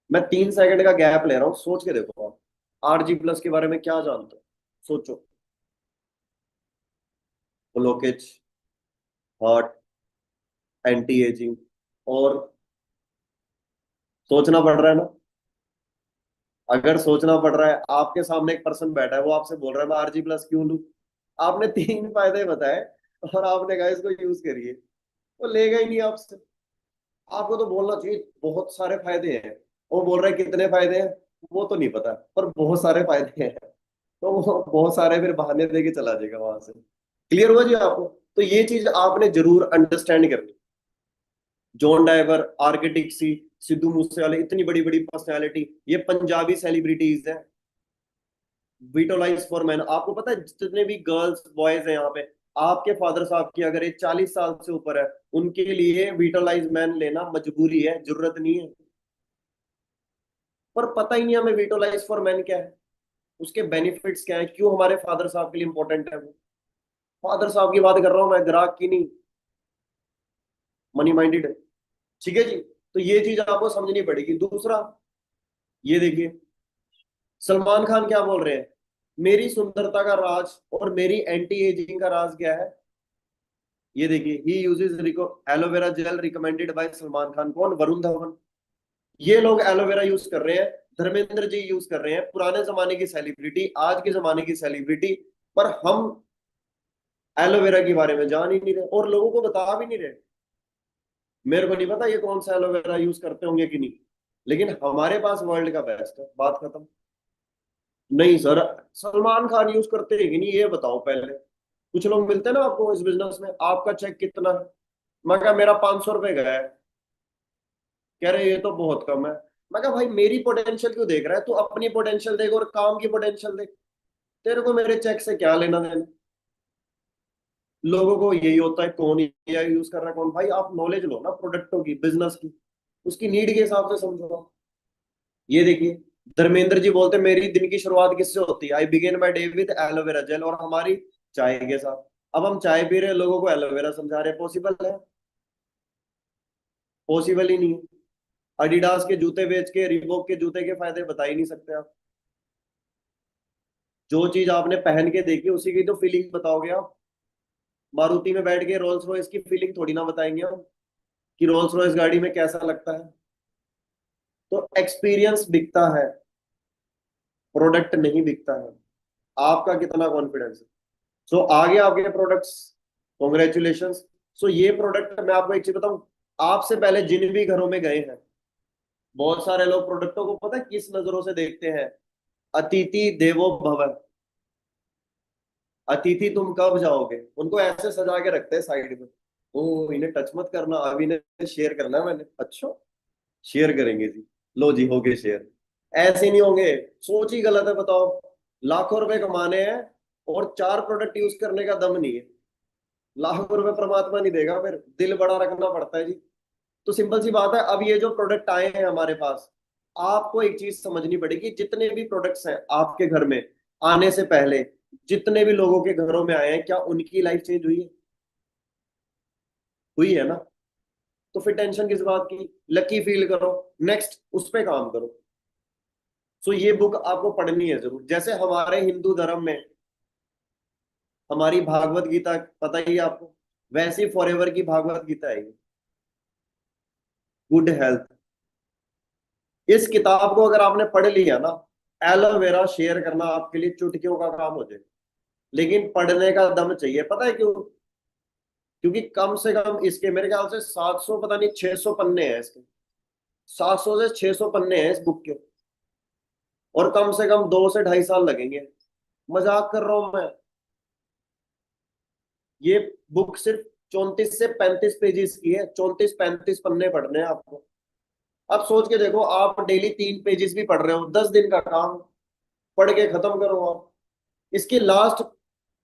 मैं 3 सेकंड का गैप ले रहा हूँ, सोच के देखो आप आरजी प्लस के बारे में क्या जानते हो। सोचो। ब्लॉकेज, हार्ट, एंटी एजिंग, और सोचना पड़ रहा है ना? अगर सोचना पड़ रहा है, आपके सामने एक पर्सन बैठा है, वो आपसे बोल रहा है मैं आरजी प्लस क्यों लूं, आपने 3 फायदे बताए, और आपने कहा इसको यूज करिए, वो लेगा ही नहीं आपसे। आपको तो बोलना चाहिए बहुत सारे फायदे हैं, वो बोल रहा है कितने फायदे हैं वो तो नहीं पता, पर बहुत सारे फायदे हैं, तो वो बहुत सारे फिर बहाने देके चला जाएगा वहां से। क्लियर हुआ जी आपको? तो ये चीज आपने जरूर अंडरस्टैंड करनी। जॉन डाइवर, आर्किटिक सी, सिद्धू मूसेवाले, इतनी बड़ी बड़ी पर्सनैलिटी, ये पंजाबी सेलिब्रिटीज हैं। विटोलाइज फॉर मैन, आपको पता है जितने भी गर्ल्स बॉयज हैं यहाँ पे, आपके फादर साहब की अगर ये 40 साल से ऊपर है, उनके लिए विटोलाइज मैन लेना मजबूरी है, जरूरत नहीं है। पर पता ही नहीं हमें विटोलाइज फॉर मैन क्या है, उसके बेनिफिट्स क्या है, क्यों हमारे फादर साहब के लिए इंपॉर्टेंट है वो। फादर साहब की बात कर रहा हूं मैं, ग्राहक की नहीं, मनी माइंडेड है। ठीक है जी, तो ये चीज आपको समझनी पड़ेगी। दूसरा, ये देखिए सलमान खान क्या बोल रहे हैं, मेरी सुंदरता का राज और मेरी एंटी एजिंग का राज क्या है। ये देखिए, he uses aloe vera gel recommended by Salman Khan. कौन? वरुण धवन। ये लोग एलोवेरा यूज कर रहे हैं, धर्मेंद्र जी यूज कर रहे हैं, पुराने जमाने की सेलिब्रिटी, आज के जमाने की सेलिब्रिटी, पर हम एलोवेरा के बारे में जान ही नहीं रहे और लोगों को बता भी नहीं रहे। मेरे को नहीं पता ये कौन सा एलोवेरा यूज करते होंगे कि नहीं, लेकिन हमारे पास वर्ल्ड का बेस्ट है, बात खत्म। नहीं सर, सलमान खान यूज करते हैं कि नहीं ये बताओ पहले। कुछ लोग मिलते हैं ना आपको इस बिजनेस में, आपका चेक कितना है, मैं कहा मेरा 500 रुपये गया है, कह रहे ये तो बहुत कम है। मैं कहा भाई मेरी पोटेंशियल क्यों देख रहा है, तू अपनी पोटेंशियल देख और काम की पोटेंशियल देख, तेरे को मेरे चेक से क्या लेना देना। लोगों को यही होता है कौन एआई यूज कर रहा है कौन, भाई आप नॉलेज लो ना प्रोडक्टों की, बिजनेस की, उसकी नीड के हिसाब से समझो। ये देखिए धर्मेंद्र जी बोलते मेरी दिन की शुरुआत किससे होती है, I begin my day with aloe vera gel, और हमारी चाय के साथ। अब हम चाय पी रहे हैं, लोगों को एलोवेरा समझा रहे हैं, पॉसिबल है? पॉसिबल ही नहीं है। अडिडास के जूते बेच के रिबॉक के जूते के फायदे बता ही नहीं सकते आप। जो चीज आपने पहन के देखी उसी की तो फीलिंग बताओगे आप। मारुति में बैठ के रोल्स रॉयस की फीलिंग थोड़ी ना बताएंगे हम, कि रोल्स रॉयस गाड़ी में कैसा लगता है। तो एक्सपीरियंस बिकता है, प्रोडक्ट नहीं बिकता है। आपका कितना कॉन्फिडेंस है। सो आगे आपके प्रोडक्ट्स, कॉन्ग्रेचुलेशन। सो ये प्रोडक्ट मैं आपको एक चीज बताऊं, आपसे पहले जिन भी घरों में गए हैं, बहुत सारे लोग प्रोडक्टों को पता है किस नजरों से देखते हैं, अतिथि देवो भव। अतिथि तुम कब जाओगे, उनको ऐसे सजा के रखते हैं साइड में। ओ इन्हें टच मत करना, अभी इन्हें शेयर करना है मैंने, अच्छा शेयर करेंगे जी, लो जी हो गए शेयर। ऐसे नहीं होंगे, सोच ही गलत है बताओ। लाखों रुपए कमाने हैं और 4 प्रोडक्ट यूज करने का दम नहीं है, लाखों रुपए परमात्मा नहीं देगा, फिर दिल बड़ा रखना पड़ता है जी। तो सिंपल सी बात है, अब ये जो प्रोडक्ट आए हैं हमारे पास, आपको एक चीज समझनी पड़ेगी, जितने भी प्रोडक्ट्स हैं आपके घर में आने से पहले, जितने भी लोगों के घरों में आए हैं, क्या उनकी लाइफ चेंज हुई है? हुई है ना? तो फिर टेंशन किस बात की, लकी फील करो, नेक्स्ट उस पे काम करो। सो ये बुक आपको पढ़नी है जरूर। जैसे हमारे हिंदू धर्म में हमारी भागवत गीता पता ही है आपको, वैसी फॉरएवर की भागवत गीता है, गुड हेल्थ। इस किताब को अगर आपने पढ़ लिया ना, एलोवेरा शेयर करना आपके लिए चुटकियों का काम हो जाए। लेकिन पढ़ने का दम चाहिए, पता है क्यों? क्योंकि कम से कम इसके मेरे ख्याल से 700 पता नहीं 600 पन्ने हैं इसके, 700 से 600 पन्ने हैं इस बुक के, और कम से कम 2 से 2.5 साल लगेंगे। मजाक कर रहा हूं मैं। ये बुक सिर्फ 34 से 35 पेजेस की है, 34-35 पन्ने पढ़ने हैं आपको। अब सोच के देखो, आप डेली 3 पेजेस भी पढ़ रहे हो, 10 दिन का काम, पढ़ के खत्म करो आप। इसके लास्ट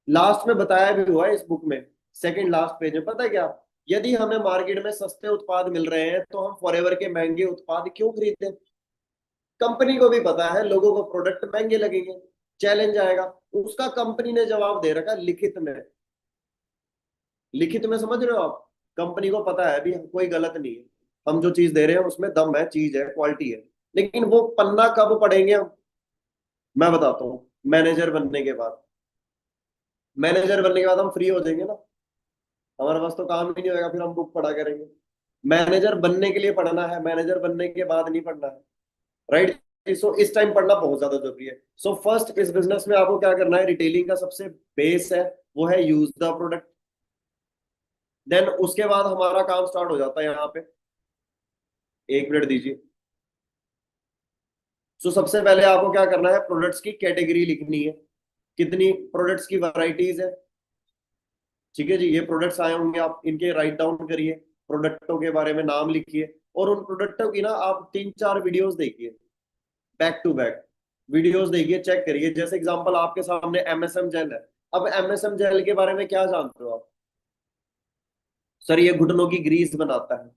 लास्ट में बताया भी हुआ है इस बुक में, सेकंड लास्ट पेज में, पता है क्या? यदि हमें मार्केट में सस्ते उत्पाद मिल रहे हैं तो हम फॉरएवर के महंगे उत्पाद क्यों खरीदते? कंपनी को भी पता है लोगों को प्रोडक्ट महंगे लगेंगे, चैलेंज आएगा। उसका कंपनी ने जवाब दे रखा लिखित में। लिखित में समझ रहे हो आप? कंपनी को पता है भी कोई गलत नहीं है, हम जो चीज दे रहे हैं उसमें दम है, चीज है, क्वालिटी है। लेकिन वो पन्ना कब पढ़ेंगे हम? मैं बताता हूँ, मैनेजर बनने के बाद। मैनेजर बनने के बाद हम फ्री हो जाएंगे ना, हमारे पास तो काम ही नहीं होगा, फिर हम बुक पढ़ा करेंगे। मैनेजर बनने के लिए पढ़ना है, मैनेजर बनने के बाद नहीं पढ़ना है, राइट? सो इस टाइम पढ़ना बहुत ज्यादा जरूरी है। सो फर्स्ट इस बिजनेस में आपको क्या करना है, रिटेलिंग का सबसे बेस है वो है यूज द प्रोडक्ट। देन उसके बाद हमारा काम स्टार्ट हो जाता है यहाँ पे। 1 मिनट दीजिए। सो सबसे पहले आपको क्या करना है, प्रोडक्ट्स की कैटेगरी लिखनी है, कितनी प्रोडक्ट्स की वैरायटीज है। ठीक है जी, ये प्रोडक्ट्स आए होंगे, आप इनके राइट डाउन करिए, प्रोडक्टों के बारे में नाम लिखिए, और उन प्रोडक्टों की ना आप 3-4 वीडियोस देखिए, बैक टू बैक वीडियोस देखिए, चेक करिए। जैसे एग्जांपल आपके सामने एमएसएम जेल है। अब एमएसएम जेल के बारे में क्या जानते हो आप? सर ये घुटनों की ग्रीस बनाता है।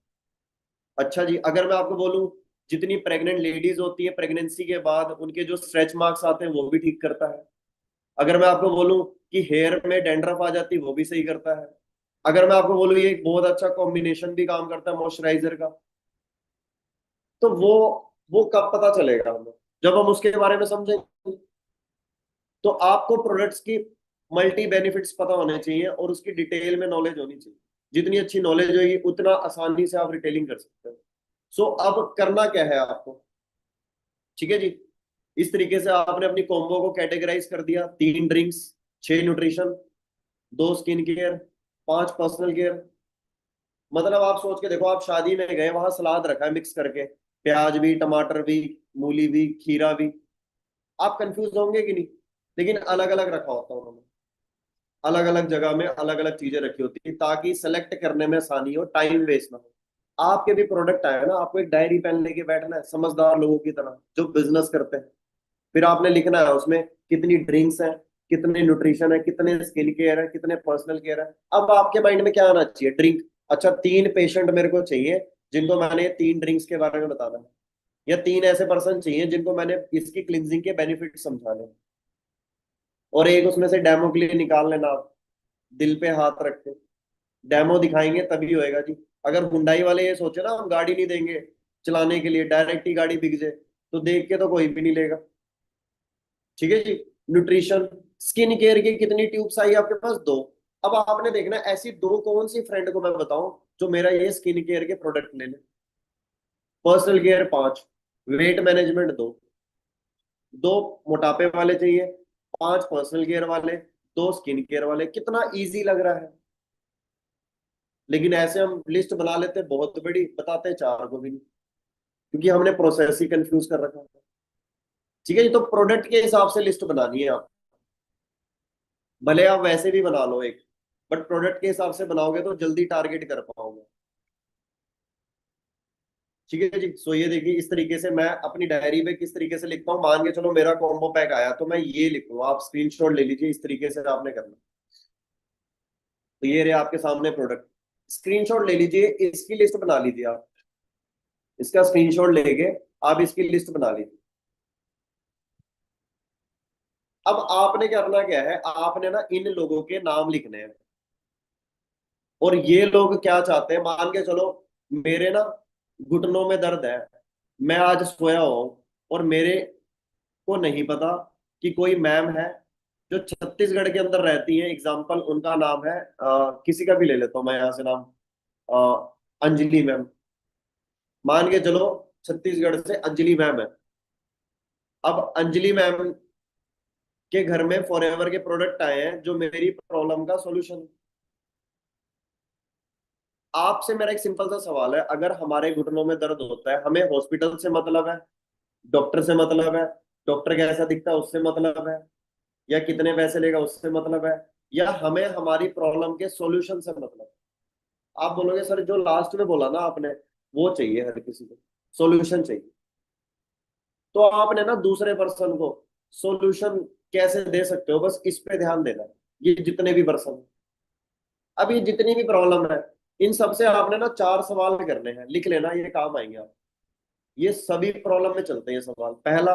अच्छा जी, अगर मैं आपको बोलूं जितनी प्रेग्नेंट लेडीज होती है प्रेगनेंसी के बाद उनके जो स्ट्रेच मार्क्स आते हैं वो भी ठीक करता है। अगर मैं आपको बोलूं कि हेयर में डैंड्रफ आ जाती है वो भी सही करता है। अगर मैं आपको बोलूं ये एक बहुत अच्छा कॉम्बिनेशन भी काम करता है मॉइस्चराइजर का, तो वो कब पता चलेगा हमें, जब हम उसके बारे में समझेंगे। तो आपको प्रोडक्ट्स की मल्टी बेनिफिट्स पता होने चाहिए और उसकी डिटेल में नॉलेज होनी चाहिए। जितनी अच्छी नॉलेज होगी उतना आसानी से आप रिटेलिंग कर सकते हो। सो अब करना क्या है आपको, ठीक है जी। इस तरीके से आपने अपनी कॉम्बो को कैटेगराइज कर दिया, 3 drinks, 6 nutrition, 2 skin care, 5 personal care. मतलब आप सोच के देखो, आप शादी में गए वहां सलाद रखा है मिक्स करके, प्याज भी, टमाटर भी, मूली भी, खीरा भी। आप कंफ्यूज होंगे कि नहीं? लेकिन अलग अलग रखा होता है उन्होंने, अलग अलग जगह में अलग अलग चीजें रखी होती है ताकि सेलेक्ट करने में आसानी हो, टाइम वेस्ट ना हो। आपके भी प्रोडक्ट आए ना, आपको एक डायरी पेन लेके बैठना है समझदार लोगों की तरह जो बिजनेस करते हैं। फिर आपने लिखना है उसमें कितनी ड्रिंक्स हैं, कितने न्यूट्रिशन है, कितने स्किन केयर है, कितने पर्सनल केयर है। अब आपके माइंड में क्या आना चाहिए? ड्रिंक। अच्छा, 3 पेशेंट मेरे को चाहिए जिनको मैंने ये 3 ड्रिंक्स के बारे में बताना है, या 3 ऐसे पर्सन चाहिए जिनको मैंने इसकी क्लिनजिंग के बेनिफिट समझाने हैं। और एक उसमें से डेमो के लिए निकाल लेना आप, दिल पे हाथ रख के। डेमो दिखाएंगे तभी होएगा जी। अगर हुंडई वाले ये सोचे ना हम गाड़ी नहीं देंगे चलाने के लिए, डायरेक्ट ही गाड़ी बिक जाए, तो देख के तो कोई भी नहीं लेगा। ठीक है जी। न्यूट्रिशन, स्किन केयर की कितनी ट्यूब्स आई आपके पास? 2। अब आपने देखना ऐसी 2 कौन सी फ्रेंड को मैं बताऊं जो मेरा ये स्किन केयर के प्रोडक्ट ले ले। पर्सनल केयर 5, वेट मैनेजमेंट 2, 2 मोटापे वाले चाहिए, 5 पर्सनल केयर वाले, 2 स्किन केयर वाले। कितना इजी लग रहा है। लेकिन ऐसे हम लिस्ट बना लेते हैं बहुत बड़ी, बताते हैं 4 को भी नहीं, क्योंकि हमने प्रोसेस ही कंफ्यूज कर रखा है। ठीक है जी। तो प्रोडक्ट के हिसाब से लिस्ट बनानी है आप, भले आप वैसे भी बना लो एक, बट प्रोडक्ट के हिसाब से बनाओगे तो जल्दी टारगेट कर पाओगे। ठीक है जी। सो ये देखिए, इस तरीके से मैं अपनी डायरी में किस तरीके से लिखता हूँ। मान के चलो मेरा कॉम्बो पैक आया तो मैं ये लिखूंगा, आप स्क्रीनशॉट ले लीजिए, इस तरीके से आपने करना। तो ये रहे आपके सामने प्रोडक्ट, स्क्रीनशॉट ले लीजिए, इसकी लिस्ट बना लीजिए आप। इसका स्क्रीनशॉट लेके आप इसकी लिस्ट बना लीजिए। अब आपने करना क्या है, आपने ना इन लोगों के नाम लिखने हैं। और ये लोग क्या चाहते हैं, मान के चलो मेरे ना घुटनों में दर्द है, मैं आज सोया हुआ हूं, और मेरे को नहीं पता कि कोई मैम है जो छत्तीसगढ़ के अंदर रहती है, एग्जाम्पल उनका नाम है किसी का भी ले लेता हूँ मैं यहाँ से नाम, अंजलि मैम। मान के चलो छत्तीसगढ़ से अंजलि मैम है। अब अंजलि मैम के घर में फॉरएवर के प्रोडक्ट आए हैं जो मेरी प्रॉब्लम का सॉल्यूशन। आपसे मेरा एक सिंपल सा सवाल है, अगर हमारे घुटनों में दर्द होता है, हमें हॉस्पिटल से मतलब है, डॉक्टर से मतलब है, डॉक्टर कैसा दिखता है उससे मतलब है, या कितने पैसे लेगा उससे मतलब है, या हमें हमारी प्रॉब्लम के सॉल्यूशन से मतलब है? आप बोलोगे सर जो लास्ट में बोला ना आपने, वो चाहिए हर किसी को, सॉल्यूशन चाहिए। तो आपने ना दूसरे पर्सन को सॉल्यूशन कैसे दे सकते हो, बस इस पे ध्यान देना है। ये जितने भी पर्सन, अब ये जितनी भी प्रॉब्लम है, इन सबसे आपने ना 4 सवाल करने हैं, लिख लेना, ये काम आएंगे आप। ये सभी प्रॉब्लम में चलते हैं सवाल। पहला,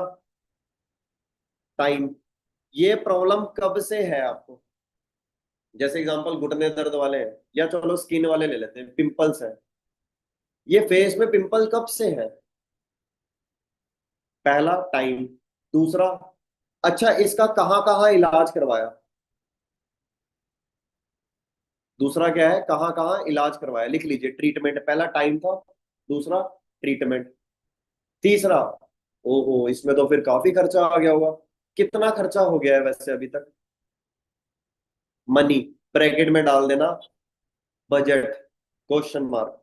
टाइम, ये प्रॉब्लम कब से है आपको? जैसे एग्जांपल घुटने दर्द वाले हैं, या चलो स्किन वाले ले लेते हैं, पिंपल्स है, ये फेस में पिंपल कब से है? पहला टाइम। दूसरा, अच्छा इसका कहाँ कहाँ इलाज करवाया? दूसरा क्या है, कहाँ कहाँ इलाज करवाया, लिख लीजिए। ट्रीटमेंट, पहला टाइम था, दूसरा ट्रीटमेंट, तीसरा, ओहो इसमें तो फिर काफी खर्चा आ गया होगा। कितना खर्चा हो गया है वैसे अभी तक? मनी, ब्रैकेट में डाल देना बजट, क्वेश्चन मार्क।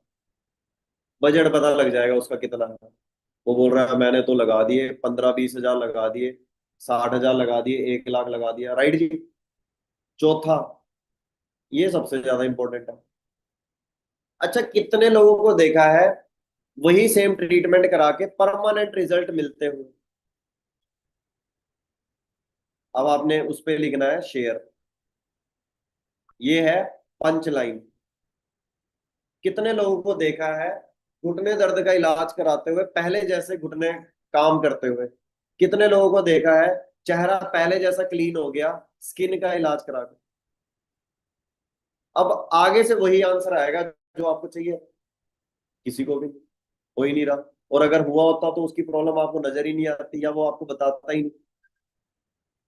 बजट पता लग जाएगा उसका कितना है। वो बोल रहा है मैंने तो लगा दिए 15-20 हजार लगा दिए, 60 हजार लगा दिए, 1 लाख लगा दिया, राइट जी। चौथा, ये सबसे ज्यादा इंपॉर्टेंट है। अच्छा, कितने लोगों को देखा है वही सेम ट्रीटमेंट करा के परमानेंट रिजल्ट मिलते हुए? अब आपने उस पे लिखना है शेयर। ये है पंच लाइन। कितने लोगों को देखा है घुटने दर्द का इलाज कराते हुए पहले जैसे घुटने काम करते हुए? कितने लोगों को देखा है चेहरा पहले जैसा क्लीन हो गया स्किन का इलाज करा के? अब आगे से वही आंसर आएगा जो आपको चाहिए, किसी को भी हो ही नहीं रहा। और अगर हुआ होता तो उसकी प्रॉब्लम आपको नजर ही नहीं आती या वो आपको बताता ही नहीं।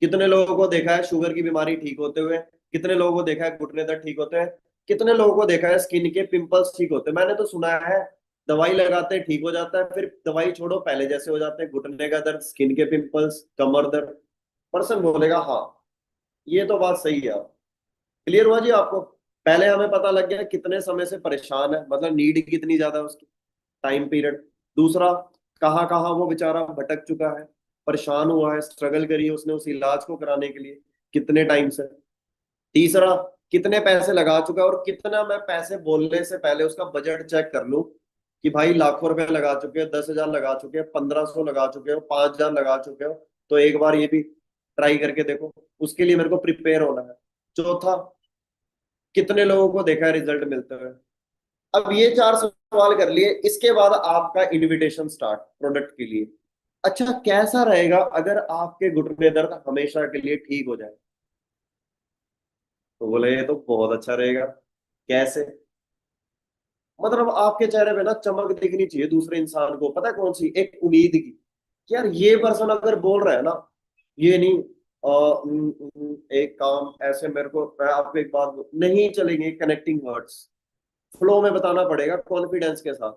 कितने लोगों को देखा है शुगर की बीमारी ठीक होते हुए, कितने लोगों को देखा है घुटने दर्द ठीक होते हैं, कितने लोगों को देखा है स्किन के पिंपल्स ठीक होते हैं। मैंने तो सुना है दवाई लगाते हैं ठीक हो जाता है, फिर दवाई छोड़ो पहले जैसे हो जाते हैं, घुटने का दर्द, स्किन के पिंपल्स, कमर दर्द। पर्सन बोलेगा हाँ ये तो बात सही है। क्लियर हुआ जी आपको? पहले हमें पता लग गया कितने समय से परेशान है, मतलब नीड कितनी ज्यादा है उसकी, टाइम पीरियड। दूसरा, कहाँ कहाँ वो बेचारा भटक चुका है, परेशान हुआ है, स्ट्रगल करी है उसने उस इलाज को कराने के लिए, कितने टाइम से। तीसरा, कितने पैसे लगा चुका है, और कितना मैं पैसे बोलने से पहले उसका बजट चेक कर लूं कि भाई लाखों रुपए लगा चुके हो, 10,000 लगा चुके हो, 1,500 लगा चुके हो, 5,000 लगा चुके हो, तो एक बार ये भी ट्राई करके देखो। उसके लिए मेरे को प्रिपेयर होना है। चौथा, कितने लोगों को देखा है रिजल्ट मिलते हुए। अब ये चार सवाल कर लिए, इसके बाद आपका इनविटेशन स्टार्ट प्रोडक्ट के लिए। अच्छा कैसा रहेगा अगर आपके घुटने दर्द हमेशा के लिए ठीक हो जाए? तो बोले ये तो बहुत अच्छा रहेगा। कैसे? मतलब आपके चेहरे पे ना चमक दिखनी चाहिए दूसरे इंसान को, पता है कौन सी? एक उम्मीद की, कि यार ये पर्सन अगर बोल रहा है ना, ये नहीं एक काम ऐसे मेरे को, मैं आपको एक बात नहीं चलेंगे कनेक्टिंग वर्ड्स, फ्लो में बताना पड़ेगा कॉन्फिडेंस के साथ,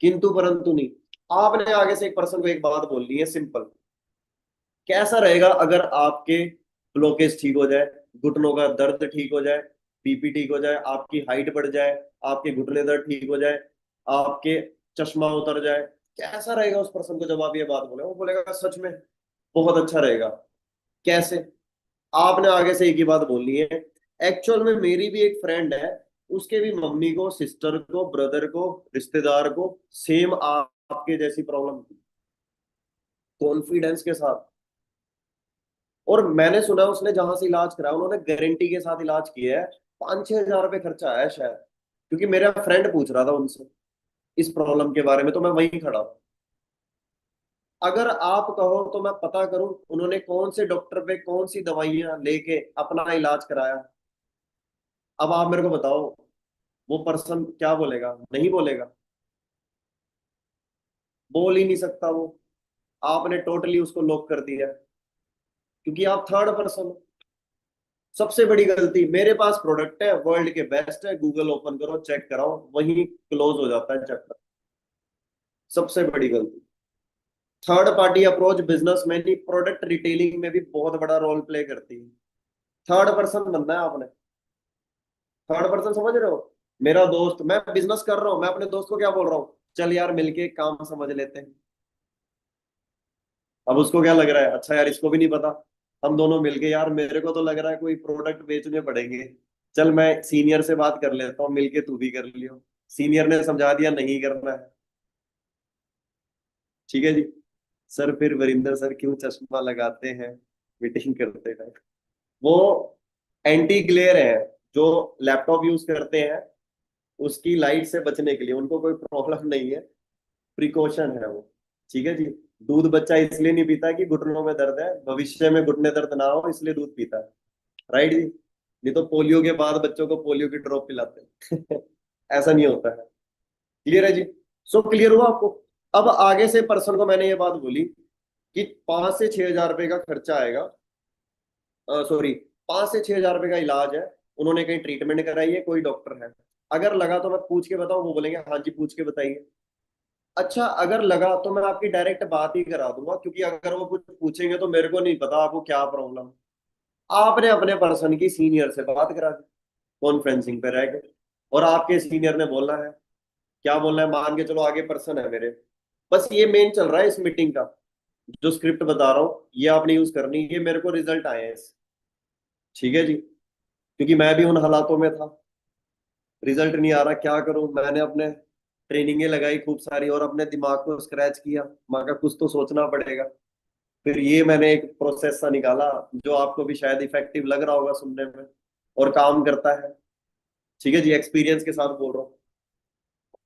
किंतु परंतु नहीं। आपने आगे से एक पर्सन को एक बात बोलनी है सिंपल, कैसा रहेगा अगर आपके ब्लॉकेज ठीक हो जाए, घुटनों का दर्द ठीक हो जाए, बीपी ठीक हो जाए, आपकी हाइट बढ़ जाए, आपके घुटने दर्द ठीक हो जाए, आपके चश्मा उतर जाए? कैसा रहेगा उस पर्सन को जब आप ये बात बोले? वो बोलेगा सच में बहुत अच्छा रहेगा। कैसे? आपने आगे से एक ही बात बोलनी है, एक्चुअल में मेरी भी एक फ्रेंड है, उसके भी मम्मी को, सिस्टर को, ब्रदर को, रिश्तेदार को सेम आपके जैसी प्रॉब्लम थी, कॉन्फिडेंस के साथ। और मैंने सुना उसने जहां से इलाज कराया उन्होंने गारंटी के साथ इलाज किया है, 5-6 हजार रुपये खर्चा आया शायद, क्योंकि मेरा फ्रेंड पूछ रहा था उनसे इस प्रॉब्लम के बारे में, तो मैं वहीं खड़ा हूं। अगर आप कहो तो मैं पता करूं उन्होंने कौन से डॉक्टर पे कौन सी दवाइयां लेके अपना इलाज कराया। अब आप मेरे को बताओ वो पर्सन क्या बोलेगा? नहीं बोलेगा, बोल ही नहीं सकता वो। आपने टोटली उसको लॉक कर दिया, क्योंकि आप थर्ड पर्सन हो। सबसे बड़ी गलती, मेरे पास प्रोडक्ट है वर्ल्ड के बेस्ट है, गूगल ओपन करो चेक कराओ, वहीं क्लोज हो जाता है चैप्टर। सबसे बड़ी गलती। थर्ड पार्टी अप्रोच बिजनेस में नहीं, प्रोडक्ट रिटेलिंग में भी बहुत बड़ा रोल प्ले करती है। थर्ड पर्सन बनना है आपने। थर्ड पर्सन समझ रहे हो? मेरा दोस्त, मैं बिजनेस कर रहा हूं, मैं अपने दोस्त को क्या बोल रहा हूँ, चल यार मिलके एक काम समझ लेते हैं। अब उसको क्या लग रहा है, अच्छा यार इसको भी नहीं पता, हम दोनों मिलके, यार मेरे को तो लग रहा है कोई प्रोडक्ट बेचने पड़ेंगे, चल मैं सीनियर से बात कर लेता हूँ, मिलके तू भी कर लियो। सीनियर ने समझा दिया नहीं करना है, ठीक है जी सर, फिर वरिंदर सर क्यों चश्मा लगाते हैं मीटिंग करते हैं? वो एंटी ग्लेयर है, जो लैपटॉप यूज करते हैं उसकी लाइट से बचने के लिए, उनको कोई प्रॉब्लम नहीं है, प्रिकॉशन है वो, ठीक है जी। दूध बच्चा इसलिए नहीं पीता कि घुटनों में दर्द है, भविष्य में घुटने दर्द ना हो इसलिए दूध पीता है, राइट जी। नहीं तो पोलियो के बाद बच्चों को पोलियो की ड्रॉप पिलाते हैं ऐसा नहीं होता है। क्लियर है जी? सो क्लियर हुआ आपको? अब आगे से पर्सन को मैंने ये बात बोली कि 5 से 6 हजार रुपए का खर्चा आएगा, सॉरी, 5 से 6 हजार रुपए का इलाज है, उन्होंने कहीं ट्रीटमेंट कराई है, कोई डॉक्टर है, अगर लगा तो मैं पूछ के बताऊं? वो बोलेंगे हाँ जी पूछ के बताइए। अच्छा अगर लगा तो मैं आपकी डायरेक्ट बात ही करा दूंगा, क्योंकि अगर वो कुछ पूछेंगे तो मेरे को नहीं पता आपको क्या प्रॉब्लम। आपने अपने पर्सन की सीनियर से बात करा दी कॉन्फ्रेंसिंग पे रह के, और आपके सीनियर ने बोलना है, क्या बोलना है, मान के चलो आगे पर्सन है मेरे, बस ये मेन चल रहा है इस मीटिंग का, जो स्क्रिप्ट बता रहा हूँ ये आपने यूज करनी है, ये मेरे को रिजल्ट आए हैं ठीक है जी, क्योंकि मैं भी उन हालातों में था, रिजल्ट नहीं आ रहा, क्या करूं, मैंने अपने ट्रेनिंगें लगाई खूब सारी और अपने दिमाग को स्क्रैच किया, मैं कहा कुछ तो सोचना पड़ेगा। फिर ये मैंने एक प्रोसेस सा निकाला जो आपको भी शायद इफेक्टिव लग रहा होगा सुनने में, और काम करता है, ठीक है जी, एक्सपीरियंस के साथ बोल रहा हूँ।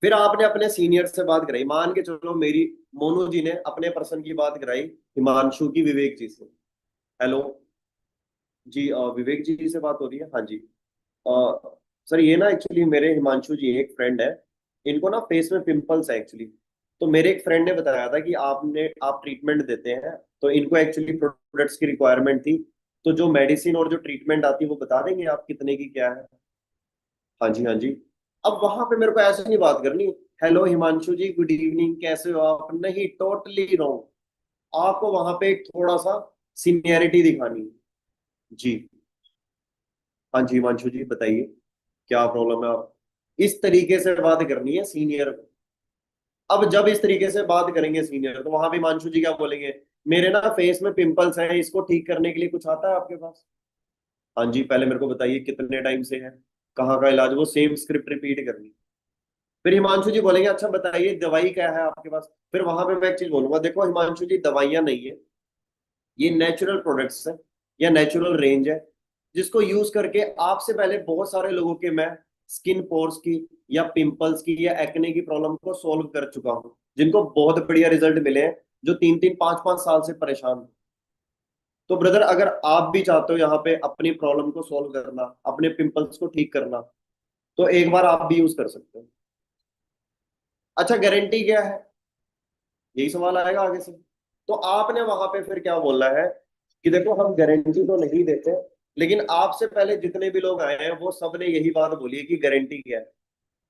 फिर आपने अपने सीनियर से बात कराई, मान के चलो मेरी मोनू जी ने अपने पर्सन की बात कराई हिमांशु की विवेक जी से। हेलो जी, विवेक जी से बात हो रही है? हाँ जी। सर ये ना एक्चुअली मेरे हिमांशु जी एक फ्रेंड है, इनको ना फेस में पिंपल्स है एक्चुअली। तो मेरे एक फ्रेंड ने बताया था कि आप ट्रीटमेंट देते हैं, तो इनको एक्चुअली प्रोडक्ट्स की रिक्वायरमेंट थी। तो जो मेडिसिन और जो ट्रीटमेंट आती है वो बता देंगे आप कितने की क्या है? हाँ जी, हाँ जी। अब वहां पे मेरे को ऐसे नहीं बात करनी, हेलो हिमांशु जी गुड इवनिंग कैसे हो आप, नहीं, टोटली रॉन्ग। आपको वहां पे एक थोड़ा सा सीनियरिटी दिखानी है। जी। हाँ जी हिमांशु जी बताइए, क्या प्रॉब्लम है आप? इस तरीके से बात करनी है सीनियर को। अब जब इस तरीके से बात करेंगे सीनियर, तो वहां भी हिमांशु जी क्या बोलेंगे? मेरे ना फेस में पिंपल्स हैं, इसको ठीक करने के लिए कुछ आता है आपके पास? हाँ जी, पहले मेरे को बताइए कितने टाइम से है, कहाँ का इलाज, वो सेम स्क्रिप्ट रिपीट करनी। फिर हिमांशु जी बोलेंगे अच्छा बताइए दवाई क्या है आपके पास? फिर वहां पे मैं एक चीज बोलूंगा, देखो हिमांशु जी दवाइयां नहीं है, ये नेचुरल प्रोडक्ट्स है या नेचुरल रेंज है, जिसको यूज करके आपसे पहले बहुत सारे लोगों के मैं स्किन पोर्स की या पिंपल्स की या एक्ने की प्रॉब्लम को सॉल्व कर चुका हूँ, जिनको बहुत बढ़िया रिजल्ट मिले हैं, जो 3-3 5-5 साल से परेशान हैं। तो ब्रदर अगर आप भी चाहते हो यहाँ पे अपनी प्रॉब्लम को सॉल्व करना, अपने पिंपल्स को ठीक करना, तो एक बार आप भी यूज कर सकते हो। अच्छा गारंटी क्या है, यही सवाल आएगा आगे से। तो आपने वहां पे फिर क्या बोलना है कि देखो हम गारंटी तो नहीं देते, लेकिन आपसे पहले जितने भी लोग आए हैं वो सब ने यही बात बोली है कि गारंटी क्या है।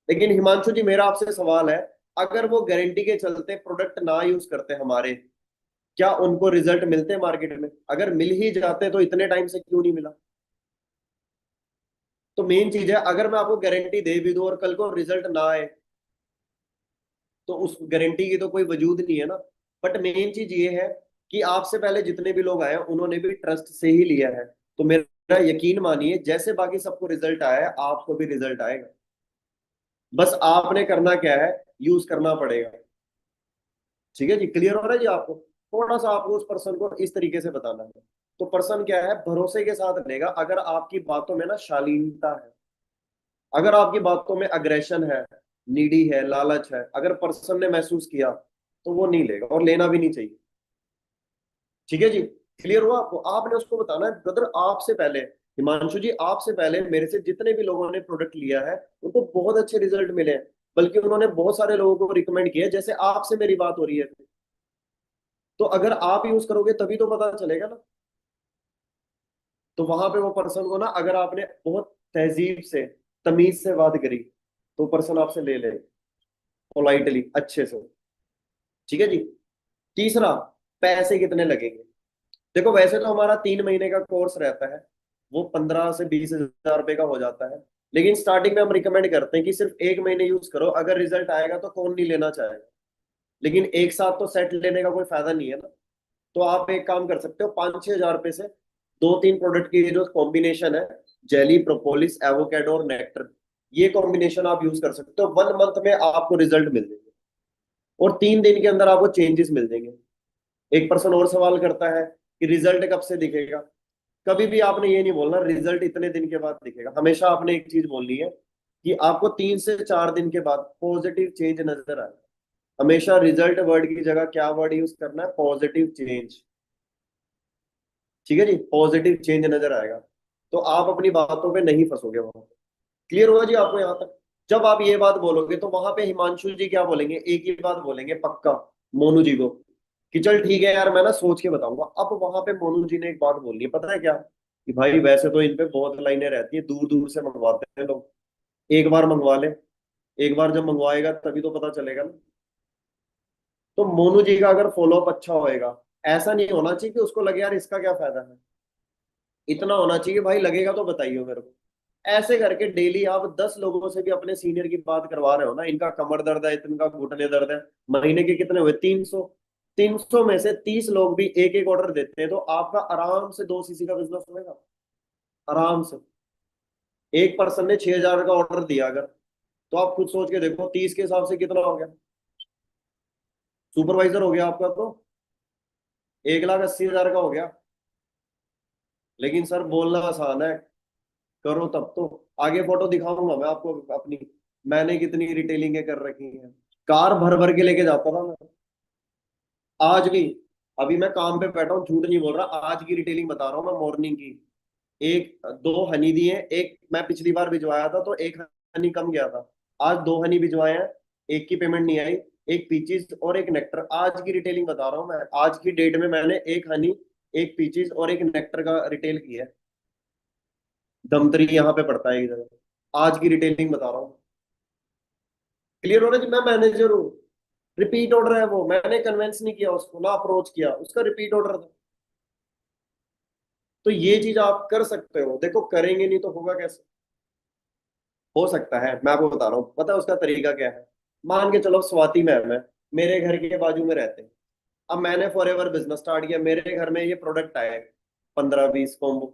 लेकिन हिमांशु जी मेरा आपसे सवाल है, अगर वो गारंटी के चलते प्रोडक्ट ना यूज करते हमारे, क्या उनको रिजल्ट मिलते मार्केट में? अगर मिल ही जाते तो इतने टाइम से क्यों नहीं मिला? तो मेन चीज है, अगर मैं आपको गारंटी दे भी दूं और कल को रिजल्ट ना आए, तो उस गारंटी की तो कोई वजूद नहीं है ना। बट मेन चीज ये है कि आपसे पहले जितने भी लोग आए हैं उन्होंने भी ट्रस्ट से ही लिया है, तो मेरा यकीन मानिए जैसे बाकी सबको रिजल्ट आया है आपको भी रिजल्ट आएगा। बस आपने करना क्या है, यूज करना पड़ेगा। ठीक है जी, क्लियर हो रहा है जी आपको? थोड़ा सा आपको उस पर्सन को इस तरीके से बताना है, तो पर्सन क्या है भरोसे के साथ लेगा अगर आपकी बातों में ना शालीनता है। अगर आपकी बातों में अग्रेशन है, नीडी है, लालच है, अगर पर्सन ने महसूस किया, तो वो नहीं लेगा और लेना भी नहीं चाहिए। ठीक है जी, क्लियर हुआ आपको? आपने उसको बताना है ब्रदर आपसे पहले, हिमांशु जी आपसे पहले मेरे से जितने भी लोगों ने प्रोडक्ट लिया है उनको बहुत अच्छे रिजल्ट मिले हैं, बल्कि उन्होंने बहुत सारे लोगों को रिकमेंड किया है, जैसे आपसे मेरी बात हो रही है। तो अगर आप यूज करोगे तभी तो पता चलेगा ना। तो वहां पे वो पर्सन को ना, अगर आपने बहुत तहजीब से, तमीज से बात करी, तो पर्सन आपसे ले ले पोलाइटली, अच्छे से। ठीक है जी। तीसरा, पैसे कितने लगेंगे? देखो वैसे तो हमारा 3 महीने का कोर्स रहता है, वो 15 से 20 हजार रुपए का हो जाता है। लेकिन स्टार्टिंग में हम रिकमेंड करते हैं कि सिर्फ 1 महीने यूज करो, अगर रिजल्ट आएगा तो कौन नहीं लेना चाहेगा। लेकिन एक साथ तो सेट लेने का कोई फायदा नहीं है ना। तो आप एक काम कर सकते हो, 5-6 हजार रुपए से 2-3 प्रोडक्ट की जो कॉम्बिनेशन है, जेली, प्रोपोलिस, एवोकेडो और नेक्टर, ये कॉम्बिनेशन आप यूज कर सकते हो। 1 मंथ में आपको रिजल्ट मिल जाएंगे और 3 दिन के अंदर आपको चेंजेस मिल जाएंगे। एक पर्सन और सवाल करता है कि रिजल्ट कब से दिखेगा? कभी भी आपने ये नहीं बोलना रिजल्ट इतने दिन के बाद दिखेगा, हमेशा आपने एक चीज बोलनी है कि आपको 3 से 4 दिन के बाद पॉजिटिव चेंज नजर आए। हमेशा रिजल्ट वर्ड की जगह क्या वर्ड यूज करना है? Positive change. ठीक है जी, पॉजिटिव चेंज नजर आएगा, तो आप अपनी बातों पे नहीं फंसोगे वहां। क्लियर हुआ जी आपको यहाँ तक? जब आप ये बात बोलोगे तो वहां पे हिमांशु जी क्या बोलेंगे, एक ही बात बोलेंगे पक्का मोनू जी को, कि चल ठीक है यार मैं ना सोच के बताऊंगा। अब वहां पे मोनू जी ने एक बात बोलनी है, पता है क्या? कि भाई वैसे तो इन पे बहुत लाइनें रहती है, दूर दूर से मंगवाते हैं लोग, एक बार मंगवा ले, एक बार जब मंगवाएगा तभी तो पता चलेगा ना। तो मोनू जी का अगर फॉलोअप अच्छा होएगा, ऐसा नहीं होना चाहिए कि उसको लगे यार इसका क्या फायदा है, इतना होना चाहिए भाई लगेगा तो बताइए मेरे को। ऐसे करके डेली आप 10 लोगों से भी अपने सीनियर की बात करवा रहे हो ना, इनका कमर दर्द है, इनका घुटने दर्द है, महीने के कितने हुए? 300। 300 में से 30 लोग भी एक एक ऑर्डर देते हैं, तो आपका आराम से 2 सीसी का बिजनेस होगा, आराम से। एक पर्सन ने 6 हजार का ऑर्डर दिया अगर, तो आप खुद सोच के देखो 30 के हिसाब से कितना हो गया। सुपरवाइजर हो गया आपका तो 1,80,000 का हो गया। लेकिन सर बोलना आसान है, करो तब तो। आगे फोटो दिखाऊंगा मैं आपको अपनी, मैंने कितनी रिटेलिंगें कर रखी हैं, कार भर भर के लेके जाता था मैं। आज भी, अभी मैं काम पे बैठा हूँ, झूठ नहीं बोल रहा, आज की रिटेलिंग बता रहा हूँ मैं, मॉर्निंग की। एक दो हनी दिए, एक मैं पिछली बार भिजवाया था तो एक हनी कम गया था, आज दो हनी भिजवाए हैं, एक की पेमेंट नहीं आई, एक पीचीज और एक नेक्टर। आज की रिटेलिंग बता रहा हूँ मैं, आज की डेट में मैंने एक हनी, एक पीचीज और एक नेक्टर का रिटेल किया है। धमतरी यहाँ पे पड़ता है एक जगह। आज की रिटेलिंग बता रहा हूँ। क्लियर हो रहा है कि मैं मैनेजर हूँ। रिपीट ऑर्डर है वो, मैंने कन्वेंस नहीं किया उसको, ना अप्रोच किया, उसका रिपीट ऑर्डर था। तो ये चीज आप कर सकते हो, देखो करेंगे नहीं तो होगा कैसे। हो सकता है, मैं आपको बता रहा हूँ, पता है उसका तरीका क्या है। मान के चलो स्वाति मैम है, मेरे घर के बाजू में रहते हैं। अब मैंने फॉर एवर बिजनेस स्टार्ट किया, मेरे घर में ये प्रोडक्ट आए 15-20 कॉम्बो।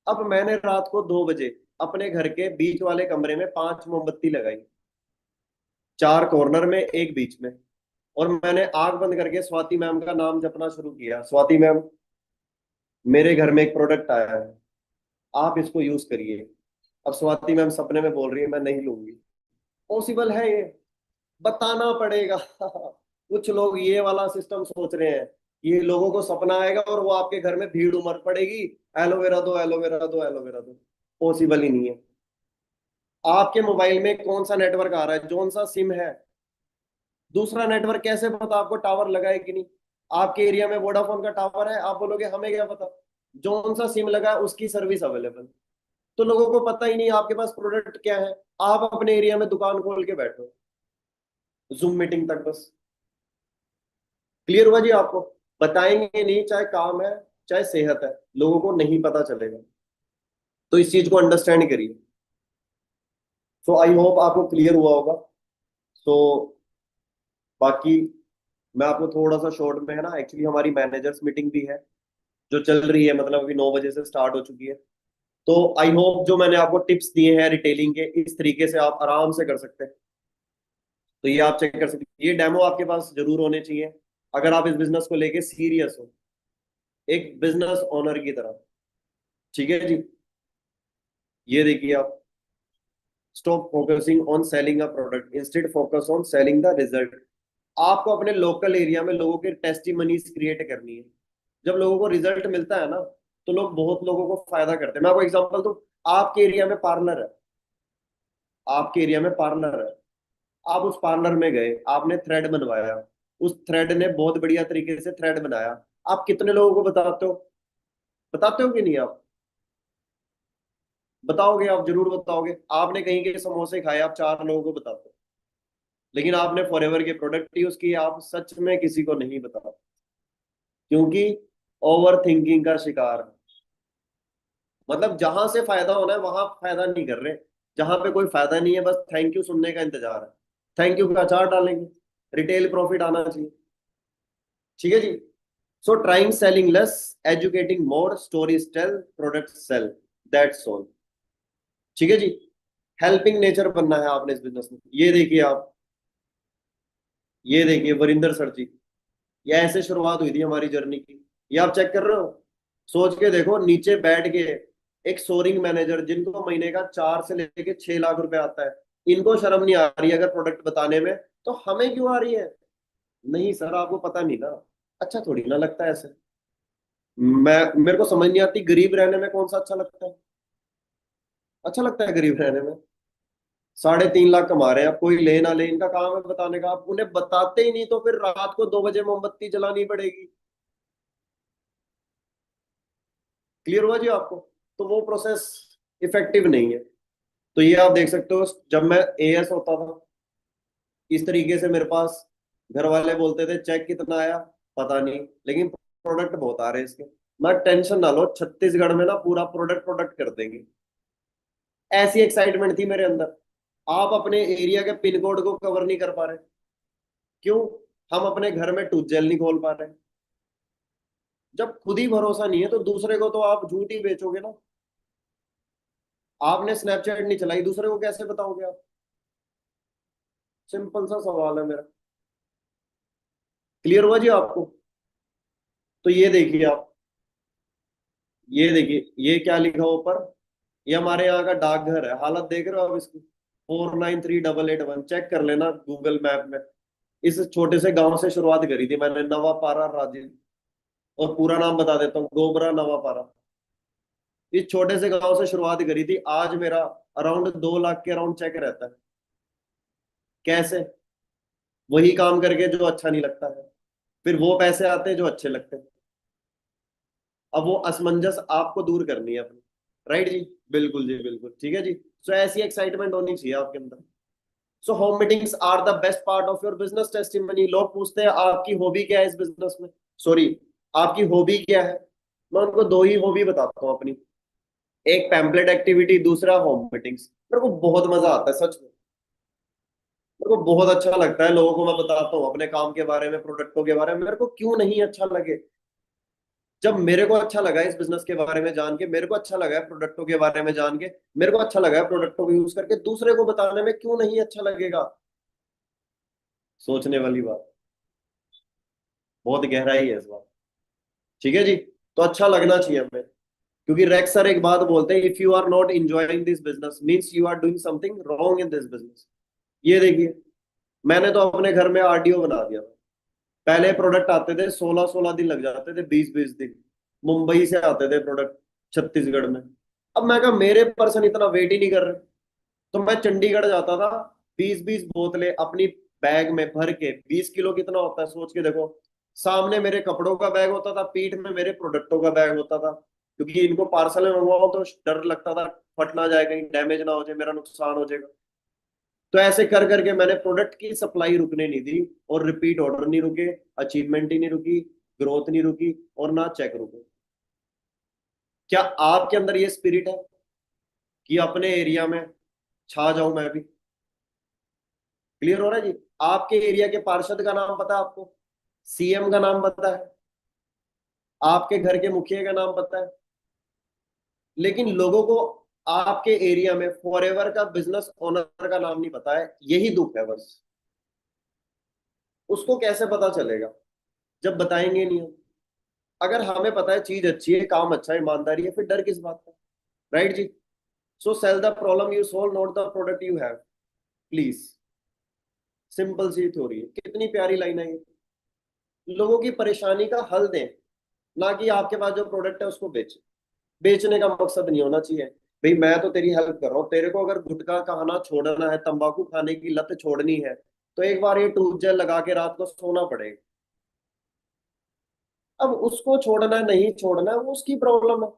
अब मैंने रात को 2 बजे अपने घर के बीच वाले कमरे में 5 मोमबत्ती लगाई, 4 कॉर्नर में, एक बीच में। और मैंने आंख बंद करके स्वाति मैम का नाम जपना शुरू किया, स्वाति मैम, मेरे घर में एक प्रोडक्ट आया है, आप इसको यूज करिए। अब स्वाति मैम सपने में बोल रही है मैं नहीं लूंगी। पॉसिबल है ये? बताना पड़ेगा। कुछ लोग ये वाला सिस्टम सोच रहे हैं, ये लोगों को सपना आएगा और वो आपके घर में भीड़ उमड़ पड़ेगी, एलोवेरा दो, एलोवेरा दो, एलोवेरा दो। पॉसिबल ही नहीं है। आपके मोबाइल में कौन सा नेटवर्क आ रहा है, कौन सा सिम है, दूसरा नेटवर्क कैसे पता आपको टावर लगा है कि नहीं। आपके एरिया में वोडाफोन का टावर है, आप बोलोगे हमें क्या पता। कौन सा सिम लगा है उसकी सर्विस अवेलेबल। तो लोगों को पता ही नहीं आपके पास प्रोडक्ट क्या है। आप अपने एरिया में दुकान खोल के बैठो, जूम मीटिंग तक बस। क्लियर हुआ जी आपको? बताएंगे नहीं, चाहे काम है चाहे सेहत है, लोगों को नहीं पता चलेगा। तो इस चीज को अंडरस्टैंड करिए। सो आई होप आपको क्लियर हुआ होगा। सो बाकी मैं आपको थोड़ा सा शॉर्ट में, है ना, एक्चुअली हमारी मैनेजर्स मीटिंग भी है जो चल रही है, मतलब अभी 9 बजे से स्टार्ट हो चुकी है। तो आई होप जो मैंने आपको टिप्स दिए हैं रिटेलिंग के, इस तरीके से आप आराम से कर सकते हैं। तो ये आप चेक कर सकते हैं, ये डेमो आपके पास जरूर होने चाहिए अगर आप इस बिजनेस को लेके सीरियस हो, एक बिजनेस ओनर की तरह। ठीक है जी। ये देखिए आप, stop focusing on selling a product, instead focus on selling the result. आपको अपने लोकल एरिया में लोगों के टेस्टिमनीज क्रिएट करनी है। जब लोगों को रिजल्ट मिलता है ना, तो लोग, बहुत लोगों को फायदा करते हैं। मैं आपको एग्जांपल दूं, आपके एरिया में पार्लर है, आपके एरिया में पार्लर है, आप उस पार्लर में गए, आपने थ्रेड बनवाया, उस थ्रेड ने बहुत बढ़िया तरीके से थ्रेड बनाया, आप कितने लोगों को बताते हो? बताते हो कि नहीं आप? बताओगे, आप जरूर बताओगे। आपने कहीं के समोसे खाए, आप 4 लोगों को बताते हो। लेकिन आपने फॉरएवर के प्रोडक्ट यूज किए, आप सच में किसी को नहीं बताते, क्योंकि ओवर थिंकिंग का शिकार। मतलब जहां से फायदा होना है वहां फायदा नहीं कर रहे, जहां पे कोई फायदा नहीं है बस थैंक यू सुनने का इंतजार है। थैंक यू का अचार डालेंगे, रिटेल प्रॉफिट आना चाहिए। ठीक है जी। So trying selling less, educating more, stories tell, product sell, that's all. ठीक है जी। हेल्पिंग नेचर बनना है आपने इस बिजनेस में। ये देखिए आप, ये देखिए वरिंदर सर जी, ये ऐसे शुरुआत हुई थी हमारी जर्नी की। ये आप चेक कर रहे हो, सोच के देखो, नीचे बैठ के एक सोरिंग मैनेजर जिनको महीने का 4 से लेके 6 लाख रुपए आता है, इनको शर्म नहीं आ रही अगर प्रोडक्ट बताने में, तो हमें क्यों आ रही है? नहीं सर, आपको पता नहीं ना। अच्छा थोड़ी ना लगता है ऐसे। मैं, मेरे को समझ नहीं आती गरीब रहने में कौन सा अच्छा लगता है। अच्छा लगता है गरीब रहने में? 3.5 लाख कमा रहे हैं, अब कोई ले ना ले, इनका काम है बताने का, आप उन्हें बताते ही नहीं तो फिर रात को 2 बजे मोमबत्ती जलानी पड़ेगी। क्लियर हुआ जी आपको? तो वो प्रोसेस इफेक्टिव नहीं है। तो ये आप देख सकते हो, जब मैं एएस होता था, इस तरीके से मेरे पास घर वाले बोलते थे चेक कितना आया पता नहीं, लेकिन प्रोडक्ट बहुत आ रहे हैं इसके। मैं, टेंशन ना लो, छत्तीसगढ़ में ना पूरा प्रोडक्ट प्रोडक्ट कर देंगे। ऐसी एक्साइटमेंट थी मेरे अंदर। आप अपने एरिया के पिन कोड को कवर नहीं कर पा रहे, क्यों? हम अपने घर में टूथ जेल नहीं खोल पा रहे। जब खुद ही भरोसा नहीं है तो दूसरे को तो आप झूठ ही बेचोगे ना। आपने स्नैपचैट नहीं चलाई, दूसरे को कैसे बताओगे आप? सिंपल सा सवाल है मेरा। क्लियर हुआ जी आपको? तो ये देखिए आप, ये देखिए ये क्या लिखा हुआ ऊपर, ये हमारे यहाँ का डाकघर है, हालत देख रहे हो आप इसकी? 493881 चेक कर लेना गूगल मैप में। इस छोटे से गांव से शुरुआत करी थी मैंने, नवापारा राजस्थान। और पूरा नाम बता देता हूँ, गोबरा नवापारा। इस छोटे से गांव से शुरुआत करी थी, आज मेरा अराउंड 2 लाख के अराउंड चेक रहता है। कैसे? वही काम करके जो अच्छा नहीं लगता है, फिर वो पैसे आते हैं जो अच्छे लगते हैं। अब वो असमंजस आपको दूर करनी है अपनी। राइट जी? बिल्कुल जी, बिल्कुल ठीक है जी। सो ऐसी एक्साइटमेंट होनी चाहिए आपके अंदर। So home meetings are the best part of your business testimony. लोग पूछते हैं आपकी हॉबी क्या है इस बिजनेस में, सॉरी, आपकी हॉबी क्या है। मैं उनको दो ही हॉबी बताता हूँ अपनी। एक पैम्पलेट एक्टिविटी, दूसरा होम मीटिंग्स। मेरे को बहुत मजा आता है सच में। मेरे को बहुत अच्छा लगता है लोगों को मैं बताता हूँ अपने काम के बारे में, प्रोडक्टों के बारे में। मेरे को क्यों नहीं अच्छा लगे? जब मेरे को अच्छा लगा इस बिजनेस के बारे में जान के, मेरे को अच्छा लगा है प्रोडक्टों के बारे में जान के, मेरे को अच्छा लगा है प्रोडक्टों को यूज करके, दूसरे को बताने में क्यों नहीं अच्छा लगेगा? सोचने वाली बात, बहुत गहराई है इस बात। ठीक है जी। तो अच्छा लगना चाहिए हमें, क्योंकि रेक्स सर एक बात बोलते हैं, if you are not enjoying this business means you are doing something wrong in this business. ये देखिए, मैंने तो अपने घर में आरडीओ बना दिया। पहले प्रोडक्ट आते थे, 16-16 दिन लग जाते थे, 20-20 दिन। मुंबई से आते थे प्रोडक्ट छत्तीसगढ़ में। अब मैं कहा मेरे पर्सन इतना वेट ही नहीं कर रहे। तो मैं चंडीगढ़ जाता था, 20-20 बोतलें अपनी बैग में भर के। 20 किलो कितना होता है सोच के देखो। सामने मेरे कपड़ों का बैग होता था, पीठ में मेरे प्रोडक्टों का बैग होता था, क्योंकि इनको पार्सल में मंगवाओ तो डर लगता था फट ना जाए, कहीं डैमेज ना हो जाए, मेरा नुकसान हो जाएगा। तो ऐसे कर करके मैंने प्रोडक्ट की सप्लाई रुकने नहीं दी, और रिपीट ऑर्डर नहीं रुके, अचीवमेंट ही नहीं रुकी, ग्रोथ नहीं रुकी, और ना चेक रुके। क्या आपके अंदर ये स्पिरिट है कि अपने एरिया में छा जाऊं मैं भी? क्लियर हो रहा है जी? आपके एरिया के पार्षद का नाम पता है आपको, सीएम का नाम पता है, आपके घर के मुखिया का नाम पता है, लेकिन लोगों को आपके एरिया में फॉरएवर का बिजनेस ओनर का नाम नहीं पता है। यही दुख है बस। उसको कैसे पता चलेगा जब बताएंगे नहीं हम? अगर हमें पता है चीज अच्छी है, काम अच्छा है, ईमानदारी है, फिर डर किस बात का? Right ji? So sell the problem you solve, not the product you have. Please, simple सी थ्योरी है, कितनी प्यारी लाइन है ये। लोगों की परेशानी का हल दें, ना कि आपके पास जो प्रोडक्ट है उसको बेचें। बेचने का मकसद नहीं होना चाहिए। भाई मैं तो तेरी हेल्प कर रहा हूँ, तेरे को अगर गुटखा खाना छोड़ना है, तंबाकू खाने की लत छोड़नी है, तो एक बार ये टूथ जेल लगा के रात को सोना पड़ेगा। अब उसको छोड़ना है नहीं छोड़ना है, वो उसकी प्रॉब्लम है।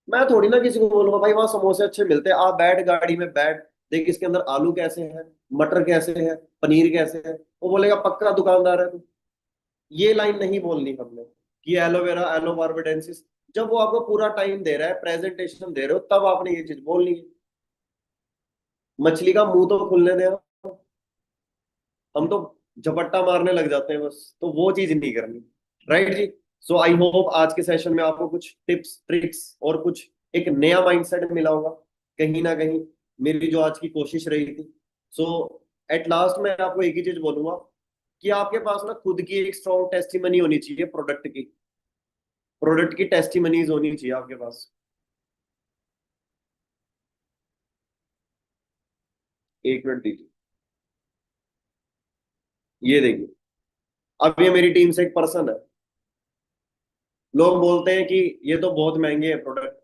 मैं थोड़ी ना किसी को बोलूंगा भाई वहां समोसे अच्छे मिलते हैं, आप बैठ गाड़ी में बैठ, देख इसके अंदर आलू कैसे है, मटर कैसे है, पनीर कैसे है। वो बोलेगा पक्का दुकानदार है तू। ये लाइन नहीं बोलनी हमने कि एलोवेरा एलो बार्बाडेंसिस। जब वो आपको पूरा टाइम दे रहा है, प्रेजेंटेशन दे रहे हो, तब आपने ये चीज बोलनी है। मछली का मुंह तो खुलने दे। हम तो झपट्टा मारने लग जाते हैं बस, तो वो चीज नहीं करनी। राइट जी? सो आई होप आज के सेशन में आपको कुछ टिप्स ट्रिक्स और कुछ एक नया माइंडसेट मिला होगा कहीं ना कहीं, मेरी जो आज की कोशिश रही थी। सो एट लास्ट मैं आपको एक ही चीज बोलूंगा कि आपके पास ना खुद की एक स्ट्रॉन्ग टेस्टिमनी होनी चाहिए प्रोडक्ट की। प्रोडक्ट की टेस्टिमनीज होनी चाहिए आपके पास। एक मिनट दीजिए, ये देखिए। अब ये मेरी टीम से एक पर्सन है, लोग बोलते हैं कि ये तो बहुत महंगे हैं प्रोडक्ट।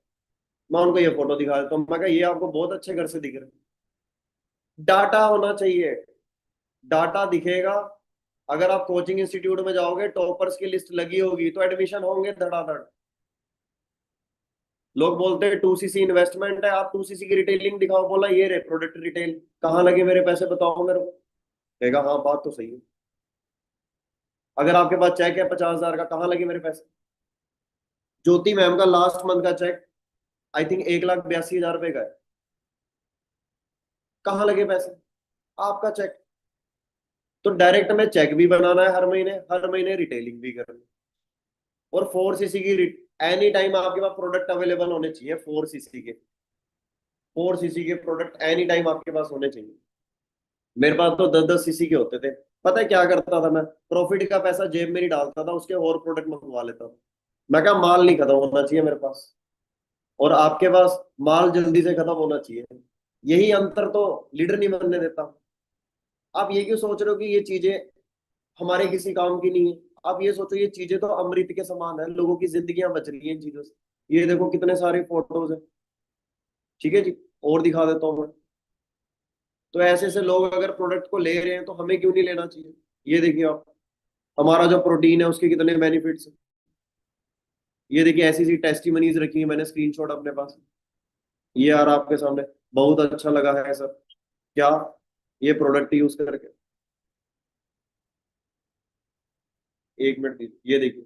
मैं उनको ये फोटो दिखा देता हूँ, मैं कहा ये आपको बहुत अच्छे घर से दिख रहे हैं। डाटा होना चाहिए, डाटा दिखेगा। अगर आप कोचिंग इंस्टीट्यूट में जाओगे, टॉपर्स की लिस्ट लगी होगी, तो एडमिशन होंगे धड़ाधड़। लोग बोलते हैं 2cc इन्वेस्टमेंट है, आप 2cc की रिटेलिंग दिखाओ, बोला ये रे प्रोडक्ट रिटेल, कहाँ लगे मेरे पैसे बताओ मेरे को। कहेगा हाँ बात तो सही है। अगर आपके पास चेक है 50,000 का, कहाँ लगे मेरे पैसे? ज्योति मैम का लास्ट मंथ का चेक आई थिंक 1,82,000 रुपए का है। कहाँ लगे पैसे? आपका चेक। तो डायरेक्ट में चेक भी बनाना है हर महीने रिटेलिंग भी करनी। और 4cc की एनी टाइम आपके पास प्रोडक्ट अवेलेबल होने चाहिए। 4cc के प्रोडक्ट एनी टाइम आपके पास होने चाहिए। मेरे पास तो 10-10 cc के होते थे। पता है क्या करता था मैं? प्रॉफिट का पैसा जेब में नहीं डालता था, उसके और प्रोडक्ट मंगवा लेता था। मैं कहा माल नहीं खत्म होना चाहिए मेरे पास, और आपके पास माल जल्दी से खत्म होना चाहिए। यही अंतर तो लीडर नहीं बनने देता। आप ये क्यों सोच रहे हो कि ये चीजें हमारे किसी काम की नहीं है? आप ये सोचो, ये चीजें तो अमृत के समान है, लोगों की जिंदगियां बच रही हैं इन चीजों से। ये देखो कितने सारे फोटोज हैं। ठीक है जी, और दिखा देता हूँ मैं। तो ऐसे ऐसे लोग अगर प्रोडक्ट को ले रहे हैं तो हमें क्यों नहीं लेना चाहिए? ये देखिए आप, हमारा जो प्रोटीन है उसके कितने बेनिफिट्स हैं। ये देखिए ऐसी ऐसी टेस्टिमनीज रखी है मैंने, स्क्रीनशॉट अपने पास। ये यार आपके सामने, बहुत अच्छा लगा है सर, क्या ये प्रोडक्ट यूज करके। एक मिनट दीजिए, ये देखिए।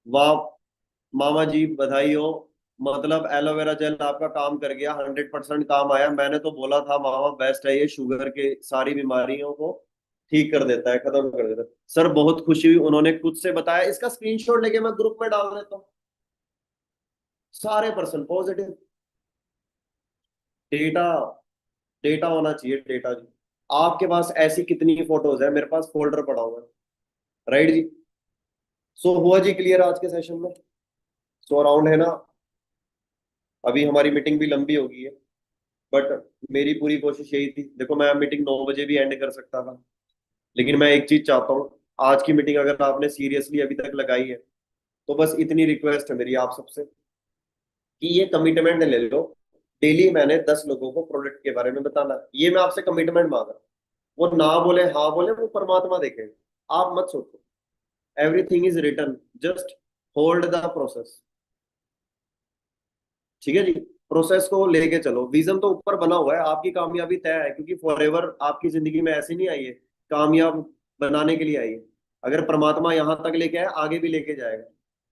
वाह मामा जी, बधाई हो। मतलब एलोवेरा जेल आपका काम कर गया, 100% काम आया। मैंने तो बोला था मामा बेस्ट है ये, शुगर के सारी बीमारियों को ठीक कर देता है, खत्म कर देता है। सर बहुत खुशी हुई, उन्होंने खुद से बताया। इसका स्क्रीनशॉट लेके मैं ग्रुप में डाल देता हूँ। सारे पर्सन पॉजिटिव। डेटा, डेटा होना चाहिए, डेटा जी। आपके पास ऐसी कितनी फोटोज है, मेरे पास फोल्डर पड़ा हुआ है। राइट जी। सो हुआ जी क्लियर आज के सेशन में? सो अराउंड है ना? अभी हमारी मीटिंग भी लंबी हो गई है, बट मेरी पूरी कोशिश यही थी। देखो मैं मीटिंग 9 बजे भी एंड कर सकता था, लेकिन मैं एक चीज चाहता हूँ, आज की मीटिंग अगर आपने सीरियसली अभी तक लगाई है, तो बस इतनी रिक्वेस्ट है मेरी आप सबसे कि ये कमिटमेंट ले लो। डेली मैंने 10 लोगों को प्रोडक्ट के बारे में बताना है। ये मैं आपसे कमिटमेंट मांग रहा हूँ। वो ना बोले हाँ बोले, वो परमात्मा देखे। आप मत सोचो, everything is written, just hold the process. ठीक है जी। प्रोसेस को लेके चलो, विजन तो ऊपर बना हुआ है, आपकी कामयाबी तय है, क्योंकि फॉरएवर आपकी जिंदगी में ऐसे नहीं आई है, कामयाब बनाने के लिए आई है। अगर परमात्मा यहाँ तक लेके आए, आगे भी लेके जाएगा।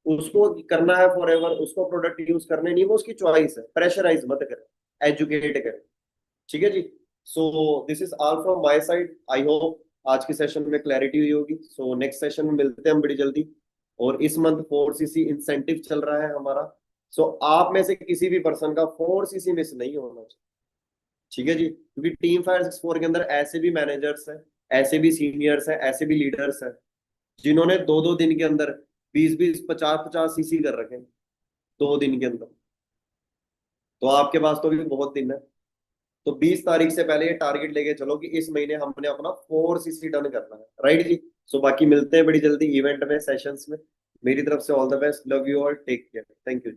उसको करना है फॉरएवर, उसको प्रोडक्ट यूज करने नहीं, वो उसकी चॉइस है। प्रेशराइज मत कर, एजुकेट कर। ठीक है जी। So this is all from my side. I hope आज की सेशन में क्लैरिटी हुई होगी। सो नेक्स्ट सेशन में मिलते हैं हम बड़ी जल्दी। और इस मंथ 4cc इंसेंटिव चल रहा है हमारा। सो आप में से किसी भी पर्सन का 4cc मिस नहीं होना चाहिए। ठीक है जी, क्योंकि टीम फायर 64 के अंदर ऐसे भी मैनेजर्स हैं, ऐसे भी सीनियर्स हैं, ऐसे भी लीडर्स हैं, जिन्होंने 2-2 दिन के अंदर 20-20, 50-50 सीसी कर रखे हैं, 2 दिन के अंदर। तो आपके पास तो भी बहुत दिन है। तो 20 तारीख से पहले ये टारगेट लेके चलो कि इस महीने हमने अपना 4cc डन करना है। राइट जी। सो बाकी मिलते हैं बड़ी जल्दी इवेंट में, सेशंस में। मेरी तरफ से all the best, love you all, take care, thank you.